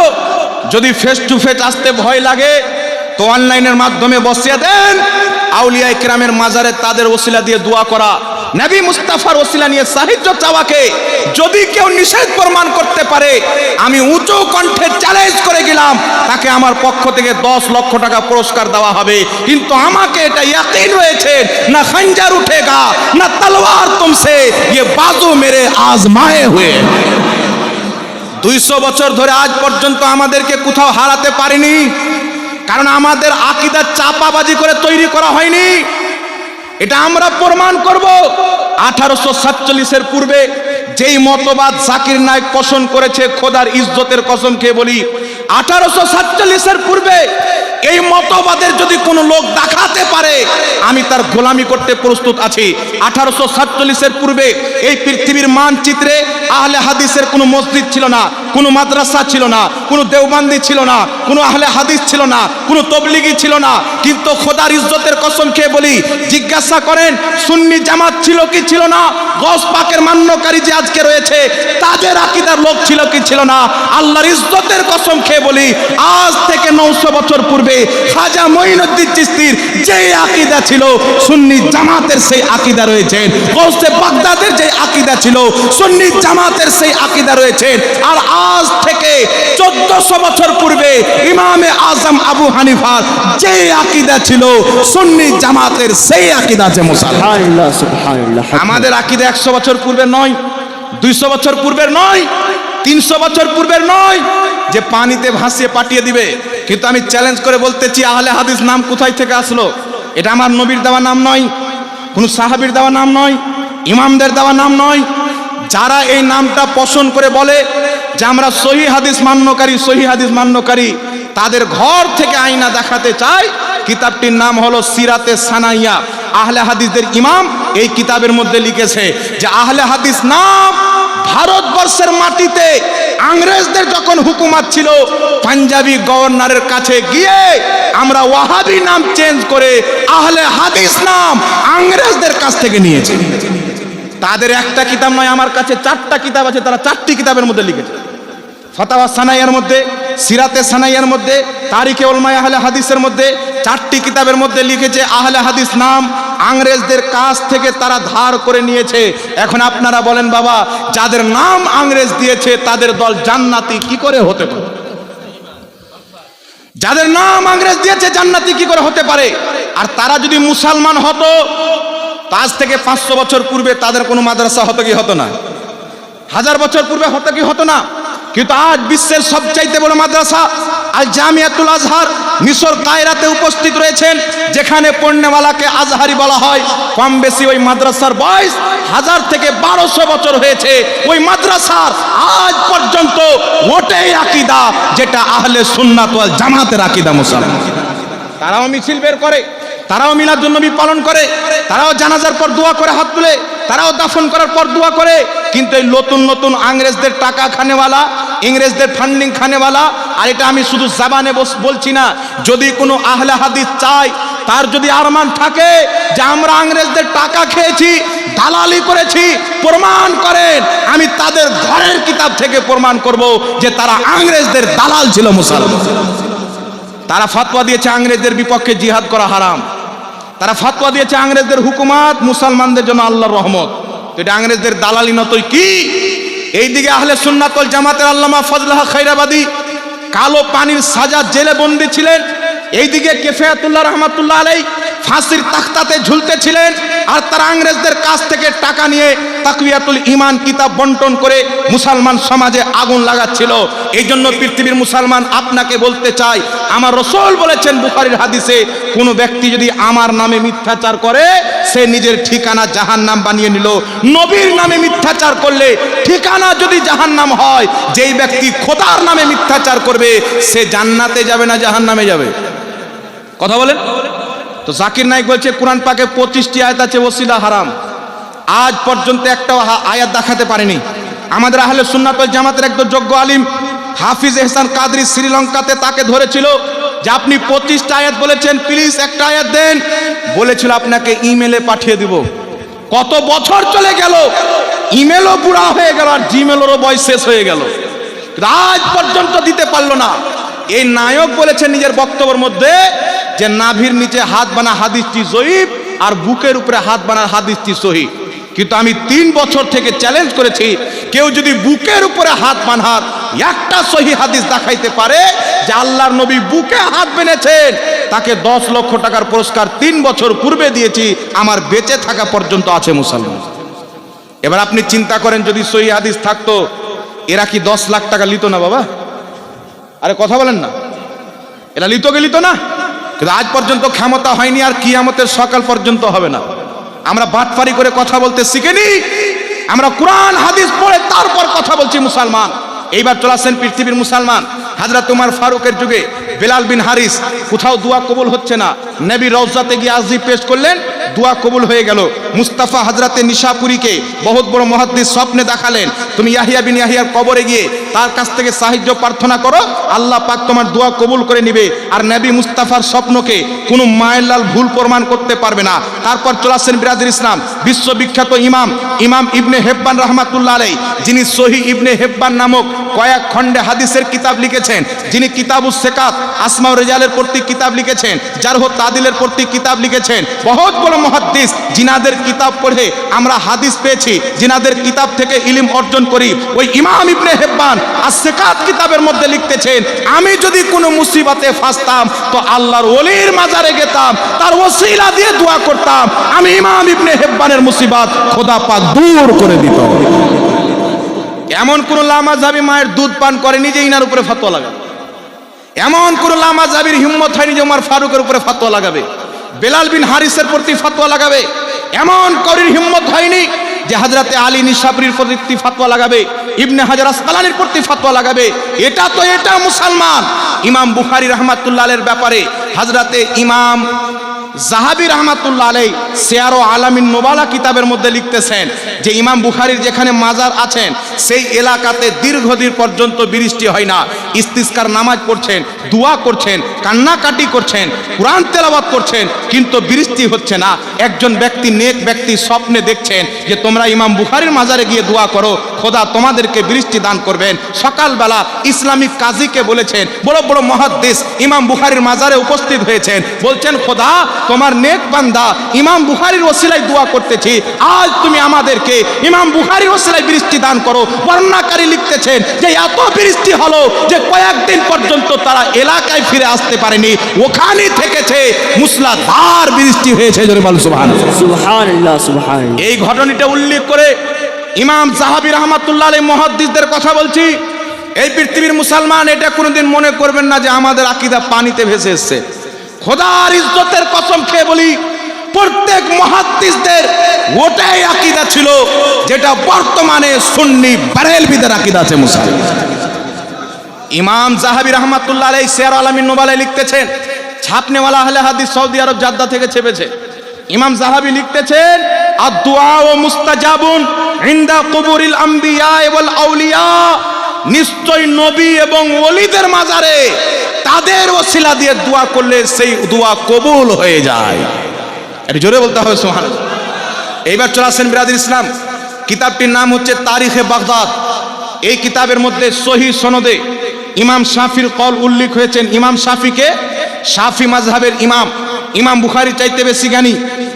যদি ফেস টু ফেস আসতে ভয় লাগে তো অনলাইনের মাধ্যমে বসিয়ে দেন, আউলিয়া ইকরামের মাজারে তাদের ওসিলা দিয়ে দোয়া করা, নবী মুস্তাফার ওসিলা নিয়ে সাহায্য চাওয়াকে যদি কেউ নিষেধ প্রমাণ করতে পারে, আমি উঁচু কণ্ঠে চ্যালেঞ্জ করে গেলাম, তাকে আমার পক্ষ থেকে 10 লক্ষ টাকা পুরস্কার দেওয়া হবে। কিন্তু আমাকে এটা ইয়াকিন রয়েছে, না খঞ্জর উঠেগা না তলোয়ার তুমসে, ये बाजू मेरे आजमाए हुए। 200 বছর ধরে আজ পর্যন্ত আমাদেরকে কোথাও হারাতে পারেনি, কারণ আমাদের আকীদা চাপাবাজি করে তৈরি করা হয়নি। এটা আমরা প্রমাণ করব। 1847 পূর্বে যেই মতবাদ জাকির নায়েক পোষণ করেছে, খোদার ইজ্জতের কসম খেয়ে বলি, 1847 পূর্বে এই মতবাদের যদি কোনো লোক দেখাতে পারে, আমি তার গোলামি করতে প্রস্তুত আছি। 1847 পূর্বে এই পৃথিবীর মানচিত্রে আহলে হাদিসের কোনো মসজিদ ছিল না, কোনো মাদ্রাসা ছিল না, কোনো দেওবন্দি ছিল না, কোনো আহলে হাদিস ছিল না, কোনো তবলিগি ছিল না। কিন্তু খোদার ইজ্জতের কসম খেয়ে বলি, জিজ্ঞাসা করেন সুন্নি জামাত ছিল কি ছিল না, গস পাকের মান্যকারী যে আজকে রয়েছে তাদের আকীদার লোক ছিল কি ছিল না। আল্লাহর ইজ্জতের কসম খেয়ে বলি, আজ থেকে 900 বছর পূর্বে খাজা মঈনুদ্দিন চিশতির যে আকীদা ছিল, সুন্নি জামাতের সেই আকীদা রয়েছে। গৌসে বাগদাদের যে আকীদা ছিল, সুন্নি জামাতের সেই আকীদা রয়েছে। আর আজ থেকে 1400 বছর পূর্বে ইমামে আজম আবু হানিফার যে আকীদা ছিল, সুন্নি জামাতের সেই আকীদা আছে। মুসলমান, সুবহানাল্লাহ, সুবহানাল্লাহ। আমাদের আকীদা 100 বছর পূর্বের নয়, 200 বছর পূর্বের নয়, 300 বছর পূর্বের নয়, যে পানিতে ভাসিয়ে পাঠিয়ে দিবে। কিন্তু আমি চ্যালেঞ্জ করে বলতেছি, আহলে হাদিস নাম কোথায় থেকে আসলো? এটা আমার নবীর দেওয়া নাম নয়, কোনো সাহাবীর দেওয়া নাম নয়, ইমামদের দেওয়া নাম নয়। যারা এই নামটা পোষণ করে বলে যে আমরা সহিহ হাদিস মান্যকারী, সহিহ হাদিস মান্যকারী, তাদের ঘর থেকে আয়না দেখাতে চায়। কিতাবটির নাম হলো সিরাতে সানাইয়া। আহলে হাদিসদের ইমাম এই কিতাবের মধ্যে লিখেছে যে আহলে হাদিস নাম ভারতবর্ষের মাটিতে ইংরেজদের যখন হুকুমত ছিল, পাঞ্জাবি গভর্নরের কাছে গিয়ে আমরা ওয়াহাবি নাম চেঞ্জ করে আহলে হাদিস নাম ইংরেজদের কাছ থেকে নিয়েছি। তাদের একটা কিতাব নয়, আমার কাছে 4টা কিতাব আছে, তারা 4টি কিতাবের মধ্যে লিখেছে। ফাতাওয়া সানাইয়ার মধ্যে, সিরাতে সানাইয়ার মধ্যে, তারিখে উলমায়ে আহলে হাদিসের মধ্যে 4টি কিতাবের মধ্যে লিখেছে আহলে হাদিস নাম ইংরেজদের কাছ থেকে তারা ধার করে নিয়েছে। এখন আপনারা বলেন বাবা, যাদের নাম ইংরেজ দিয়েছে তাদের দল জান্নাতি কি করে হতে পারে? যাদের নাম ইংরেজ দিয়েছে জান্নাতি কি করে হতে পারে? আর তারা যদি মুসলমান হতো, আজ থেকে 500 বছর পূর্বে তাদের কোনো মাদ্রাসা হতো কি হতো না? 1000 বছর পূর্বে হতো কি হতো না? কিন্তু আজ বিশ্বের সবচাইতে বড় মাদ্রাসা আল জামিয়াতুল আজহার মিশর কায়রাতে উপস্থিত রয়েছেন, যেখানে পড়নেওয়ালাকে আজহারি বলা হয়। কম বেশি ওই মাদ্রাসার বয়স 1000 থেকে 1200 বছর হয়েছে। ওই মাদ্রাসার আজ পর্যন্ত ওটাই আকীদা যেটা আহলে সুন্নাত ওয়াল জামাতের আকীদা। মুসলমান, তারাও মিছিল বের করে, তারাও মিলাদুন নবী পালন করে, তারাও জানাজার পর দোয়া করে হাত তুলে, তারাও দাফন করার পর দোয়া করে। কিন্তু এই নতুন নতুন ইংরেজদের টাকা খানেওয়ালা, ইংরেজদের ফান্ডিং খানেওয়ালা, আর এটা আমি শুধু জবানে বলছি না, যদি কোনো আহলে হাদিস চায়, তার যদি আরমান থাকে যে আমরা ইংরেজদের টাকা খেয়েছি, দালালি করেছি, প্রমাণ করেন, আমি তাদের ঘরের কিতাব থেকে প্রমাণ করব যে তারা ইংরেজদের দালাল ছিল। মুসলমান, তারা ফতোয়া দিয়েছে ইংরেজদের বিপক্ষে জিহাদ করা হারাম। তারা ফতোয়া দিয়েছে ইংরেজদের হুকুমত মুসলমানদের জন্য আল্লাহর রহমত। এটা ইংরেজদের দালালি নতই কি? এইদিকে আহলে সুন্নাত ওয়াল জামাতের আল্লামা ফজলুল হক খায়রাবাদী কালো পানির সাজা জেলে বন্দী ছিলেন, এইদিকে কিফায়াতুল্লাহ রহমাতুল্লাহ আলাইহি ফাঁসির তাখতাতে ঝুলতেছিলেন। আর তারা ইংরেজদের কাছ থেকে টাকা নিয়ে তাকওয়াতুল ঈমান কিতাব বন্টন করে মুসলমান সমাজে আগুন লাগাচ্ছিল। এই জন্য পৃথিবীর মুসলমান আপনাকে বলতে চাই, আমার রাসূল বলেছেন বুখারীর হাদিসে, কোনো ব্যক্তি যদি আমার নামে মিথ্যাচার করে সে নিজের ঠিকানা জাহান্নাম বানিয়ে নিল। নবীর নামে মিথ্যাচার করলে ঠিকানা যদি জাহান্নাম হয়, যেই ব্যক্তি খোদার নামে মিথ্যাচার করবে সে জান্নাতে যাবে না জাহান্নামে যাবে? কথা বলেন তো। জাকির নায়েক বলছে কোরআন পাকে 25টি আয়াত আছে ওসিলা হারাম। আজ পর্যন্ত একটাও আয়াত দেখাতে পারেনি। আমাদের আহলে সুন্নাত ওয়াল জামাতের একজন যোগ্য আলিম হাফিজ এহসান কাদরি শ্রীলঙ্কাতে তাকে ধরেছিল যে আপনি 25টা আয়াত বলেছেন, প্লিজ একটা আয়াত দেন। বলেছিল আপনাকে ইমেলে পাঠিয়ে দিব। কত বছর চলে গেল, ইমেলও বুড়া হয়ে গেল, আর জিমেলেরও বয়স শেষ হয়ে গেল, আজ পর্যন্ত দিতে পারলো না। এই নায়ক বলেছেন নিজের বক্তব্যের মধ্যে যে নাভির নিচে হাত বানা হাদিসটি জয়ীফ আর বুকের উপরে হাত বানার হাদিসটি সহিহ। কিন্তু আমি 3 বছর থেকে চ্যালেঞ্জ করেছি, কেউ যদি বুকের উপরে হাত বাঁধার একটা সহি হাদিস দেখাইতে পারে যে আল্লাহর নবী বুকে হাত বেঁধেছেন, তাকে 10 লক্ষ টাকার পুরস্কার 3 বছর পূর্বে দিয়েছি, আমার বেঁচে থাকা পর্যন্ত আছে মুসলমান। এবার আপনি চিন্তা করেন, যদি সহি হাদিস থাকতো এরা কি 10 লাখ টাকা লিত না বাবা? আরে কথা বলেন না, এরা লিত না? কিন্তু আজ পর্যন্ত ক্ষমতা হয়নি, আর কিয়ামতের সকাল পর্যন্ত হবে না। আমরা বাটপারি করে কথা বলতে শিখিনি, আমরা কোরআন হাদিস পড়ে তারপর কথা বলছি মুসলমান। এইবার চলে আসেন পৃথিবীর মুসলমান। হযরত উমর ফারুকের যুগে বেলাল বিন হারিস, কোথাও দোয়া কবুল হচ্ছে না, নবী রওজাতে গিয়ে আরজি পেশ করলেন, দোয়া কবুল হয়ে গেল। মুস্তাফা হযরতে নিশাপুরীকে বহুত বড় মুহাদ্দিস স্বপ্নে দেখালেন, তুমি ইয়াহিয়া বিন ইয়াহিয়ার কবরে গিয়ে তার কাছ থেকে সাহায্য প্রার্থনা করো, আল্লাহ পাক তোমার দোয়া কবুল করে নিবে। আর নবী মুস্তাফার স্বপ্নকে কোনো মায়ের লাল ভুল প্রমাণ করতে পারবে না। তারপর চলে আসেন বিরাদর ইসলাম, বিশ্ববিখ্যাত ইমাম ইবনে হেব্বান রাহমাতুল্লাহ আলাইহি, যিনি সহিহ ইবনে হেব্বান নামক কয়েক খণ্ডে হাদিসের কিতাব লিখেছেন, যিনি কিতাবুস সিকাত আসমা ও রিজালের প্রতি কিতাব লিখেছেন, জারহ ও তাদিলের প্রতি কিতাব লিখেছেন, বহুত বড় মুহাদ্দিস, জিনাদের কিতাব পড়ে আমরা হাদিস পেয়েছি, জিনাদের কিতাব থেকে ইলম অর্জন করি। ওই ইমাম ইবনে হেব্বান আস-সিকাত কিতাবের মধ্যে লিখতেছেন, আমি যদি কোনো মুসিবতে ফাঁসতাম তো আল্লাহর ওলির মাজারে যেতাম, তার ওসিলা দিয়ে দোয়া করতাম, আমি ইমাম ইবনে হেব্বানের মুসিবত খোদা পাক দূর করে দিত। এমন কোন লামাযাবি মায়ের দুধ পান করেনি যে ইনার উপরে ফতোয়া লাগাবে, এমন কোন লামাযাবির হিম্মত হয়নি যে ওমর ফারুকের উপরে ফতোয়া লাগাবে, বেলাল বিন হারিসের প্রতি ফতোয়া লাগাবে, এমন কারোর হিম্মত হয়নি যে হযরতে আলী নিশাপুরীর প্রতি ফতোয়া লাগাবে, ইবনে হাজার আসকালানির প্রতি ফতোয়া লাগাবে। এটা মুসলমান। ইমাম বুখারী রাহমাতুল্লাহ আলাইহির ব্যাপারে হযরতে ইমাম যাহাবী রাহমাতুল্লাহ আলাইহি সিয়ার ও আলামিন নুবালা কিতাবের মধ্যে লিখতেছেন যে ইমাম বুখারীর যেখানে মাজার আছেন সেই এলাকাতে দীর্ঘদিন পর্যন্ত বৃষ্টি হয় না। ইস্তিসকার নামাজ পড়ছেন, দোয়া করছেন, কান্নাকাটি করছেন, কোরআন তেলাওয়াত করছেন, কিন্তু বৃষ্টি হচ্ছে না। একজন ব্যক্তি, নেক ব্যক্তি স্বপ্নে দেখছেন যে তোমরা ইমাম বুখারীর মাজারে গিয়ে দোয়া করো, খোদা তোমাদেরকে বৃষ্টি দান করবেন। সকালবেলা ইসলামিক কাজীকে বলেছেন, বড় বড় মুহাদ্দিস ইমাম বুখারীর মাজারে উপস্থিত হয়েছেন, বলছেন খোদা তোমার নেক বান্দা ইমাম বুখারীর ওসিলায় দোয়া করতেছি, আজ তুমি আমাদেরকে ইমাম বুখারীর ওসিলায় বৃষ্টি দান করো। বর্ণনাকারী লিখতেছেন যে এত বৃষ্টি হলো যে কয়েকদিন পর্যন্ত তারা এলাকায় ফিরে আসতে পারেনি, ওখানেই থেকেছে, মুসলাধার বৃষ্টি হয়েছে। জোরে বল সুবহানাল্লাহ। সুবহানাল্লাহ সুবহানাল্লাহ। এই ঘটনাটা উল্লেখ করে ইমাম যাহাবী রাহমাতুল্লাহ আলাইহি মুহাদ্দিসদের কথা বলছি। এই পৃথিবীর মুসলমান এটা কোনোদিন মনে করবেন না যে আমাদের আকীদা পানিতে ভেসে এসেছে। খোদার ইজ্জতের কসম খেয়ে বলি, প্রত্যেক মুহাদ্দিসদের ওটাই আকীদা ছিল যেটা বর্তমানে সুন্নি বারেলভিদের আকীদা আছে মুসলমান। ইমাম যাহাবী রাহমাতুল্লাহ আলাইহি সিয়ার আলামিন নুবালায় লিখতেছেন, ছাপনেওয়ালা আহলে হাদিস সৌদি আরব জাদ্দা থেকে ছেপেছে। ইমাম যাহাবী লিখতেছেন, আদ-দুআ ও মুস্তাজাবুন ইনদা কুবুরিল আম্বিয়া ওয়াল আউলিয়া, নিশ্চয় নবী এবং ওলিদের মাজারে তাদের ওসিলা দিয়ে দোয়া করলে সেই দোয়া কবুল হয়ে যায়। একটু জোরে বলতে হবে সুবহানাল্লাহ। এইবার চলে আসেন বিরাদর ইসলাম, কিতাবটির নাম হচ্ছে তারিখে বাগদাদ। এই কিতাবের মধ্যে সহিহ সনদে ইমাম শাফির কল উল্লেখ হয়েছেন। ইমাম শাফিকে শাফি মাযহাবের ইমাম বুখারী চাইতে বেশি জ্ঞানী,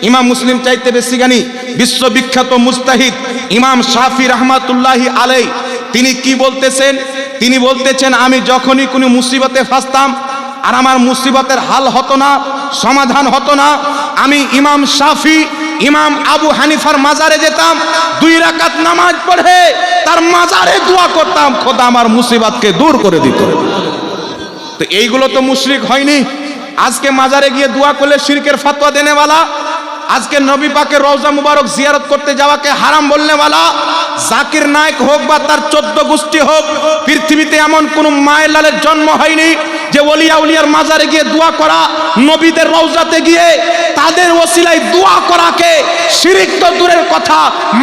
ইমাম মুসলিম চাইতে বেশি জ্ঞানী, বিশ্ববিখ্যাত মুজতাহিদ ইমাম শাফি রাহমাতুল্লাহি আলাইহি তিনি কি বলতেছেন? তিনি বলতেছেন, আমি যখনই কোনো মুসিবতে ফাঁসতাম আর আমার মুসিবতের হাল হতো না, সমাধান হতো না, আমি ইমাম শাফি ইমাম আবু হানিফার মাজারে যেতাম, 2 রাকাত নামাজ পড়ে তার মাজারে দোয়া করতাম, খোদা আমার মুসিবতকে দূর করে দিত। তো এইগুলো তো মুশরিক হয়নি। আজকে মাজারে গিয়ে দোয়া করলে শিরকের ফতোয়া দেনেওয়ালা, আজকে নবী পাকের রওজা মুবারক জিয়ারত করতে যাওয়াকে হারাম বলনেওয়ালা, জাকির নায়েক হোক বা তার 14 গোষ্ঠী হোক, পৃথিবীতে এমন কোন মায়ের লালের জন্ম হয়নি যে ওলিয়া উলিয়ার মাজারে গিয়ে দোয়া করা, নবীদের রওজাতে গিয়ে তাদের ওসিলায় দোয়া করাকে শিরক তো দূরের কথা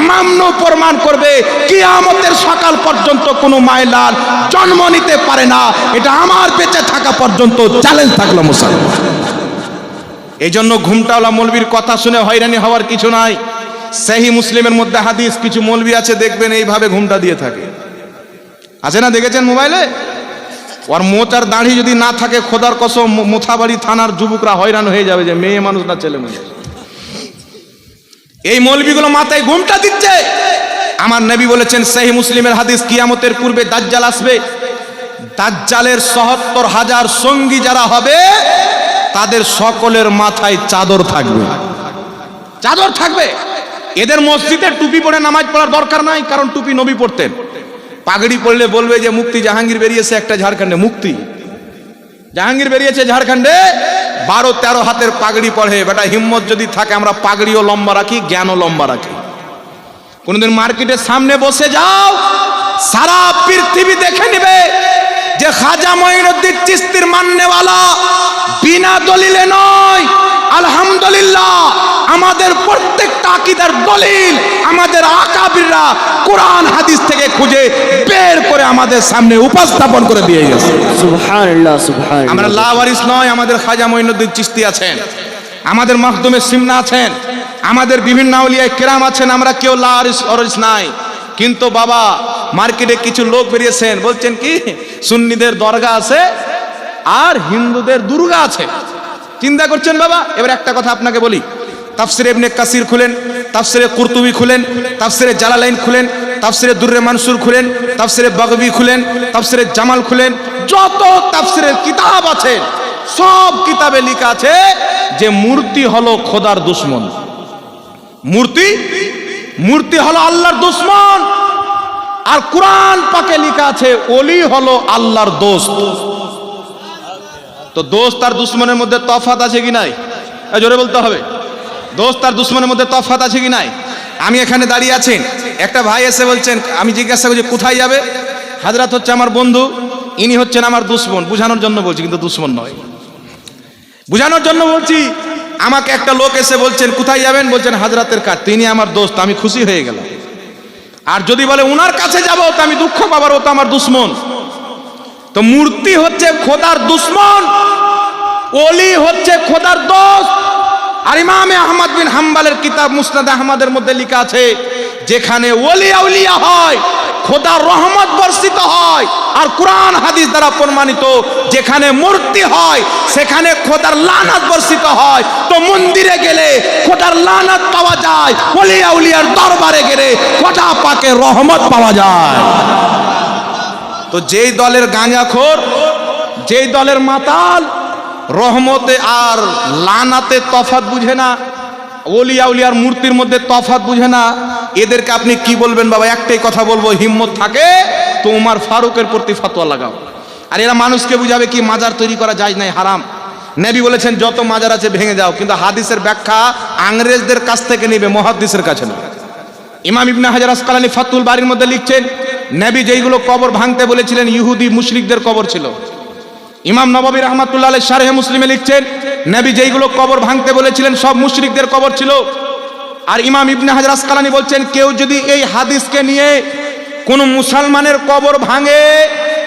মামনু প্রমাণ করবে। কিয়ামতের সকাল পর্যন্ত কোনো মায়ের লাল জন্ম নিতে পারে না। এটা আমার বেঁচে থাকা পর্যন্ত চ্যালেঞ্জ থাকলো মুসলমান। এই জন্য ঘুমটাওয়ালা মৌলবীর কথা শুনে হয়রানি হওয়ার কিছু নাই। সহিহ মুসলিমের মধ্যে হাদিস, কিছু মৌলবী আছে দেখবেন এইভাবে ঘুমটা দিয়ে থাকে, আছে না? দেখেছেন মোবাইলে? ওর মোচার দাড়ি যদি না থাকে, খোদার কসম মোথাবাড়ি থানার যুবকরা হয়রান হয়ে যাবে যে মেয়ে মানুষ না ছেলে মেয়ে। এই মৌলবিগুলো মাথায় ঘুমটা দিচ্ছে। আমার নবী বলেছেন সহিহ মুসলিমের হাদিস, কিয়ামতের পূর্বে দাজ্জাল আসবে, দাজ্জালের ৭৭,০০০ সঙ্গী যারা হবে তাদের সকলের মাথায় চাদর থাকবে, চাদর থাকবে। এদের মসজিদে টুপি পরে নামাজ পড়ার দরকার নাই, কারণ টুপি নবী পড়তেন। পাগড়ি পড়লে বলবে যে মুফতি জাহাঙ্গীর বেরিয়েছে একটা ঝাড়খণ্ডে, মুফতি জাহাঙ্গীর বেরিয়েছে ঝাড়খণ্ডে, ১২-১৩ হাতের পাগড়ি পড়ে। বেটা হিম্মত যদি থাকে আমরা পাগড়িও লম্বা রাখি, জ্ঞানও লম্বা রাখি। কোনদিন মার্কেটের সামনে বসে যাও, সারা পৃথিবী দেখে নিবে যে খাজা মঈনুদ্দিন চিশতির মাননেওয়ালা বিনা দলিলে নয়। আলহামদুলিল্লাহ, আমাদের প্রত্যেকটা আকীদার দলিল আমাদের আকাবিররা কোরআন হাদিস থেকে খুঁজে বের করে আমাদের সামনে উপস্থাপন করে দিয়ে গেছে। সুবহানাল্লাহ, সুবহানাল্লাহ। আমরা লাওয়ারিস নয়, আমাদের খাজা মঈনুদ্দিন চিশতি আছেন, আমাদের মাখদুমে সিমনা আছেন, আমাদের বিভিন্ন আউলিয়া কেরাম আছেন, আমরা কেউ লাওয়ারিস নাই। কিন্তু বাবা মার্কেটে কিছু লোক বেরিয়েছেন, বলছেন কি সুন্নিদের দরগা আছে আর হিন্দুদের দুর্গা আছে। চিন্তা করছেন বাবা? এবার একটা কথা আপনাকে বলি, তাফসিরে ইবনে কাসির খুলেন, তাফসিরে কুরতুবি খুলেন, তাফসিরে জালালাইন খুলেন, তাফসিরে দুররে মানসুর খুলেন, তাফসিরে বাগবি খুলেন, তাফসিরে জামাল খুলেন, যত তাফসিরের কিতাব আছে সব কিতাবে লেখা আছে যে মূর্তি হলো খোদার দুশমন, মূর্তি হলো আল্লাহর দুশমন। আর কোরআন পাকে লেখা আছে ওলি হলো আল্লাহর দোস্ত। তো দোস্ত আর দুশমনের মধ্যে তফাৎ আছে কি নাই? জোরে বলতে হবে। দোস্ত আর দুশমনের মধ্যে তফাৎ আছে কি নাই? আমি এখানে দাঁড়িয়ে আছি, একটা ভাই এসে বলছেন, আমি জিজ্ঞাসা করছি কোথায় যাবে? হাজরাত হচ্ছে আমার বন্ধু, ইনি হচ্ছেন আমার দুশমন। বুঝানোর জন্য বলছি, কিন্তু দুশমন নয়, বুঝানোর জন্য বলছি। আমাকে একটা লোক এসে বলছেন কোথায় যাবেন? বলছেন হাজরাতের কাছে, তিনি আমার দোস্ত। আমি খুশি হয়ে গেলাম। আর যদি বলে উনার কাছে যাবো তো আমি দুঃখ পাবার, ও তো আমার দুশমন। তো মূর্তি হচ্ছে খোদার দুশমন, ওলি হচ্ছে খোদার দোস্ত। আর ইমামে আহমদ বিন হাম্বলের কিতাব মুসনাদ আহমদের মধ্যে লেখা আছে যেখানে ওলি আউলিয়া হয় খোদার রহমত বর্ষিত হয়। আর কোরআন হাদিস দ্বারা প্রমাণিত যেখানে মূর্তি হয় সেখানে খোদার লানত বর্ষিত হয়। তো মন্দিরে গেলে খোদার লানত পাওয়া যায়, ওলি আউলিয়ার দরবারে গেলে খোদা পাকের রহমত পাওয়া যায়। তো যেই দলের গাঁজাখোর, যেই দলের মাতাল রহমতে আর লানাতে তফাৎ বুঝে না, ওলি আউলিয়ার মূর্তির মধ্যে তফাৎ বুঝে না, এদেরকে আপনি কি বলবেন বাবা? একটাই কথা বলবো, হিম্মত থাকে তো উমর ফারুকের প্রতি ফতোয়া লাগাও। আর এরা মানুষকে বুঝাবে কি মাজার তৈরি করা যায় নাই, হারাম। নবী বলেছেন যত মাজার আছে ভেঙে দাও, কিন্তু হাদিসের ব্যাখ্যা ইংরেজদের কাছ থেকে নেবে, মুহাদ্দিসের কাছে না। ইমাম ইবনে হাজার আসকালানী ফাতুল বারির মধ্যে লিখছেন নবী যেইগুলো কবর ভাঙতে বলেছিলেন ইহুদি মুশরিকদের কবর ছিল। ইমাম নববী রাহমাতুল্লাহ আলাইহি শারহে মুসলিমে লিখছেন নবী যেইগুলো কবর ভাঙতে বলেছিলেন সব মুশরিকদের কবর ছিল। আর ইমাম ইবনে হাজার আসকালানী বলছেন কেউ যদি এই হাদিসকে নিয়ে কোন মুসলমানের কবর ভাঙে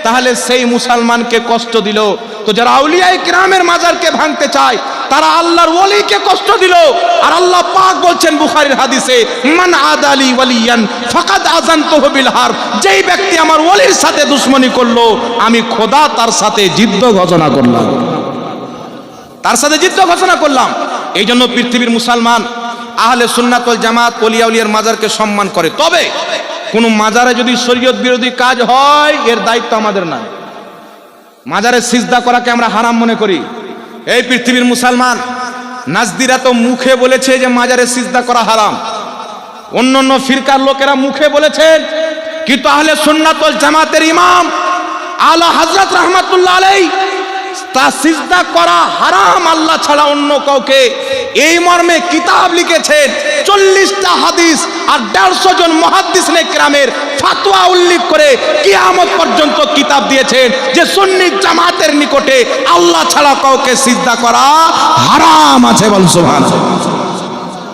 তাহলে সেই মুসলমানকে কষ্ট দিল। তো যারা আউলিয়ায়ে কিরামের মাজারকে ভাঙতে চায় তারা আল্লাহর ওলিকে কষ্ট দিল। আর আল্লাহ পাক বলছেন বুখারীর হাদিসে, মান আদালি ওয়ালিয়ান ফাকাদ আযানতুহু বিল হারব, যেই ব্যক্তি আমার ওলির সাথে দুশমনি করলো আমি খোদা তার সাথে যুদ্ধ ঘোষণা করলাম, তার সাথে যুদ্ধ ঘোষণা করলাম। এই জন্য পৃথিবীর মুসলমান আহলে সুন্নাত ওয়াল জামাত ওলি আউলিয়ার মাজারকে সম্মান করে। তবে কোন মাজারে যদি শরীয়ত বিরোধী কাজ হয় এর দায়িত্ব আমাদের না। মাজারে সিজদা করাকে আমরা হারাম মনে করি। এই পৃথিবীর মুসলমান নাজদিরা তো মুখে বলেছে যে মাজারে সিজদা করা হারাম, অন্যান্য ফিরকার লোকেরা মুখে বলেছেন, কিন্তু আহলে সুন্নাত ওয়াল জামাতের ইমাম আলা হযরত রাহমাতুল্লাহ আলাইহি তা সিজদা করা হারাম আল্লাহ ছাড়া অন্য কাউকে, এই মর্মে কিতাব লিখেছেন। 40টা হাদিস আর 150 জন মুহাদ্দিসিনে কিরামের ফতোয়া উল্লেখ করে কিয়ামত পর্যন্ত কিতাব দিয়েছেন যে সুন্নি জামাতের নিকটে আল্লাহ ছাড়া কাউকে সিজদা করা হারাম আছে। বল সুবহানাল্লাহ।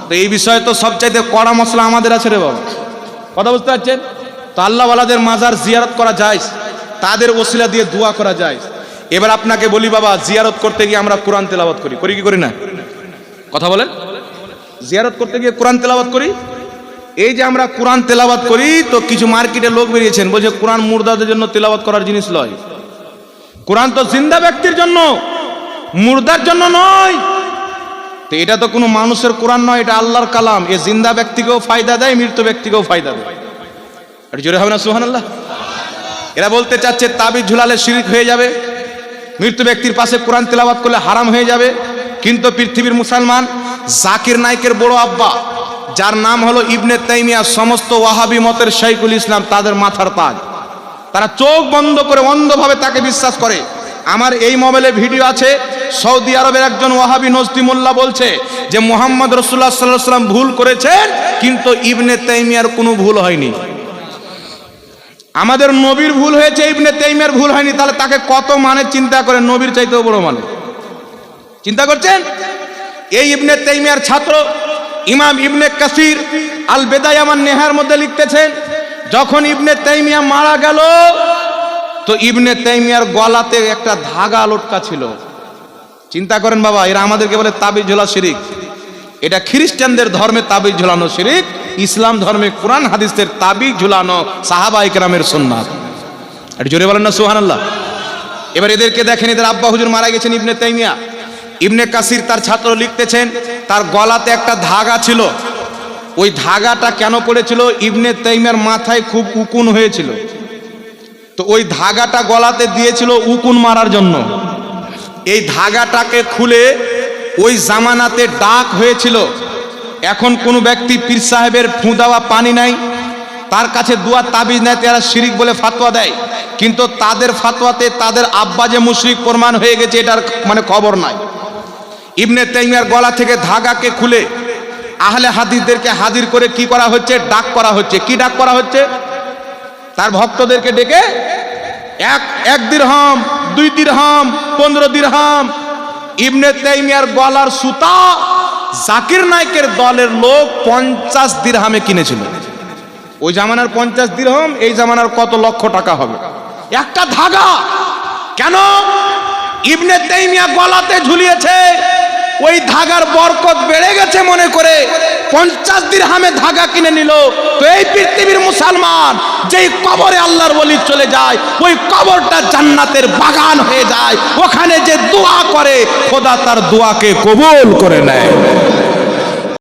তো এই বিষয়ে তো সবচাইতে কড়া মশলা আমাদের আছে রে বাবা, কথা বুঝতে পারছেন? তো আল্লাহওয়ালাদের মাজার জিয়ারত করা যায়, তাদের ওসিলা দিয়ে দোয়া করা যায়। এবার আপনাকে বলি বাবা, জিয়ারত করতে গিয়ে আমরা কোরআন তেলাওয়াত করি, করি কি করি না? কথা বলেন। জিয়ারত করতে গিয়ে কোরআন তেলাওয়াত করি। এই যে আমরা কোরআন তেলাওয়াত করি, তো কিছু মার্কেটে লোক বেরিয়েছেন বলছে কোরআন মুর্দাদের জন্য তেলাওয়াত করার জিনিস নয়। কোরআন তো জিন্দা ব্যক্তির জন্য, মুর্দার জন্য নয়। তো এটা তো কোনো মানুষের কোরআন নয়, এটা আল্লাহর কালাম। এ জিন্দা ব্যক্তিকেও ফায়দা দেয়, মৃত ব্যক্তিকেও ফায়দা দেয়। আর জোরে হবে না সুবহানাল্লাহ? এরা বলতে চাচ্ছে তাবিজ ঝুলালে শিরক হয়ে যাবে, মৃত ব্যক্তির পাশে কোরআন তেলাওয়াত করলে হারাম হয়ে যাবে। কিন্তু পৃথিবীর মুসলমান জাকির নাইকের বড় আব্বা, যার নাম হলো ইবনে তাইমিয়া, সমস্ত ওয়াহাবি মতের শাইখুল ইসলাম, তাদের মাথার তাজ। তারা চোখ বন্ধ করে অন্ধভাবে তাকে বিশ্বাস করে। আমার এই মোবাইলে ভিডিও আছে, সৌদি আরবের একজন ওয়াহাবি নজদি মোল্লা বলছে যে মুহাম্মদ রাসূলুল্লাহ সাল্লাল্লাহু আলাইহি ওয়াসাল্লাম ভুল করেছেন, কিন্তু ইবনে তাইমিয়ার কোনো ভুল হয়নি। আমাদের নবীর ভুল হয়েছে, ইবনে তাইমিয়ার ভুল হয়নি। তাহলে তাকে কত মানে চিন্তা করে, নবীর চাইতেও বড় মানে চিন্তা করছেন। এই ইবনে তাইমিয়ার ছাত্র ইমাম ইবনে কাসির আল বেদায়া ওয়ান নেহার মধ্যে লিখতেছেন, যখন ইবনে তাইমিয়া মারা গেল তো ইবনে তাইমিয়ার গলাতে একটা ধাগা লটকা ছিল। চিন্তা করেন বাবা, এরা আমাদেরকে বলে তাবিজ ঝোলা শিরিক। এটা খ্রিস্টানদের ধর্মে তাবিজ ঝুলানো শিরিক, ইসলাম ধর্মে কোরআন হাদিসের তাবিজ ঝুলানো সাহাবায়ে কেরামের সুন্নাত। এটা জোরে বলেন না সুবহানাল্লাহ? এবার এদেরকে দেখেন, এদের আব্বা হুজুর মারা গেছেন ইবনে তাইমিয়া। ইবনে কাসির তার ছাত্র লিখতেছেন, তার গলাতে একটা ধাগা ছিল। ওই ধাগাটা কেন পড়েছিল? ইবনে তাইমিয়ার মাথায় খুব উকুন হয়েছিল, তো ওই ধাগাটা গলাতে দিয়েছিল উকুন মারার জন্য। এই ধাগাটাকে খুলে ওই জামানাতে ডাক হয়েছিল, এখন কোনো ব্যক্তি পীর সাহেবের ফু দেওয়া পানি নাই, তার কাছে দোয়া তাবিজ নাই, তারা শিরিক বলে ফাতোয়া দেয়। কিন্তু তাদের ফাতোয়াতে তাদের আব্বা যে মুশরিক প্রমাণ হয়ে গেছে, এটার মানে খবর নাই। ইবনে তাইমিয়ার গলা থেকে ধাগাকে খুলে আহলে হাদিসদেরকে হাজির করে কি করা হচ্ছে? ডাক করা হচ্ছে। কি ডাক করা হচ্ছে? তার ভক্তদেরকে ডেকে এক দিরহাম, 2 দিরহাম, 15 দিরহাম। ইবনে তাইমিয়ার গলার সুতা জাকির নাইকের দলের লোক 50 দিরহামে কিনেছিল। ওই জামানার 50 দিরহাম এই জামানার কত লক্ষ টাকা হবে? একটা ধাগা। কেন? ইবনে তাইমিয়া গলাতে ঝুলিয়েছে, ওই ধাগার বরকত বেড়ে গেছে মনে করে 50 দিরহামে ধাগা কিনে নিল। তো এই পৃথিবীর মুসলমান যেই কবরে আল্লাহর ওলি চলে যায়, ওই কবরটা জান্নাতের বাগান হয়ে যায়। ওখানে যে দোয়া করে, খোদা তার দোয়াকে কবুল করে নেয়।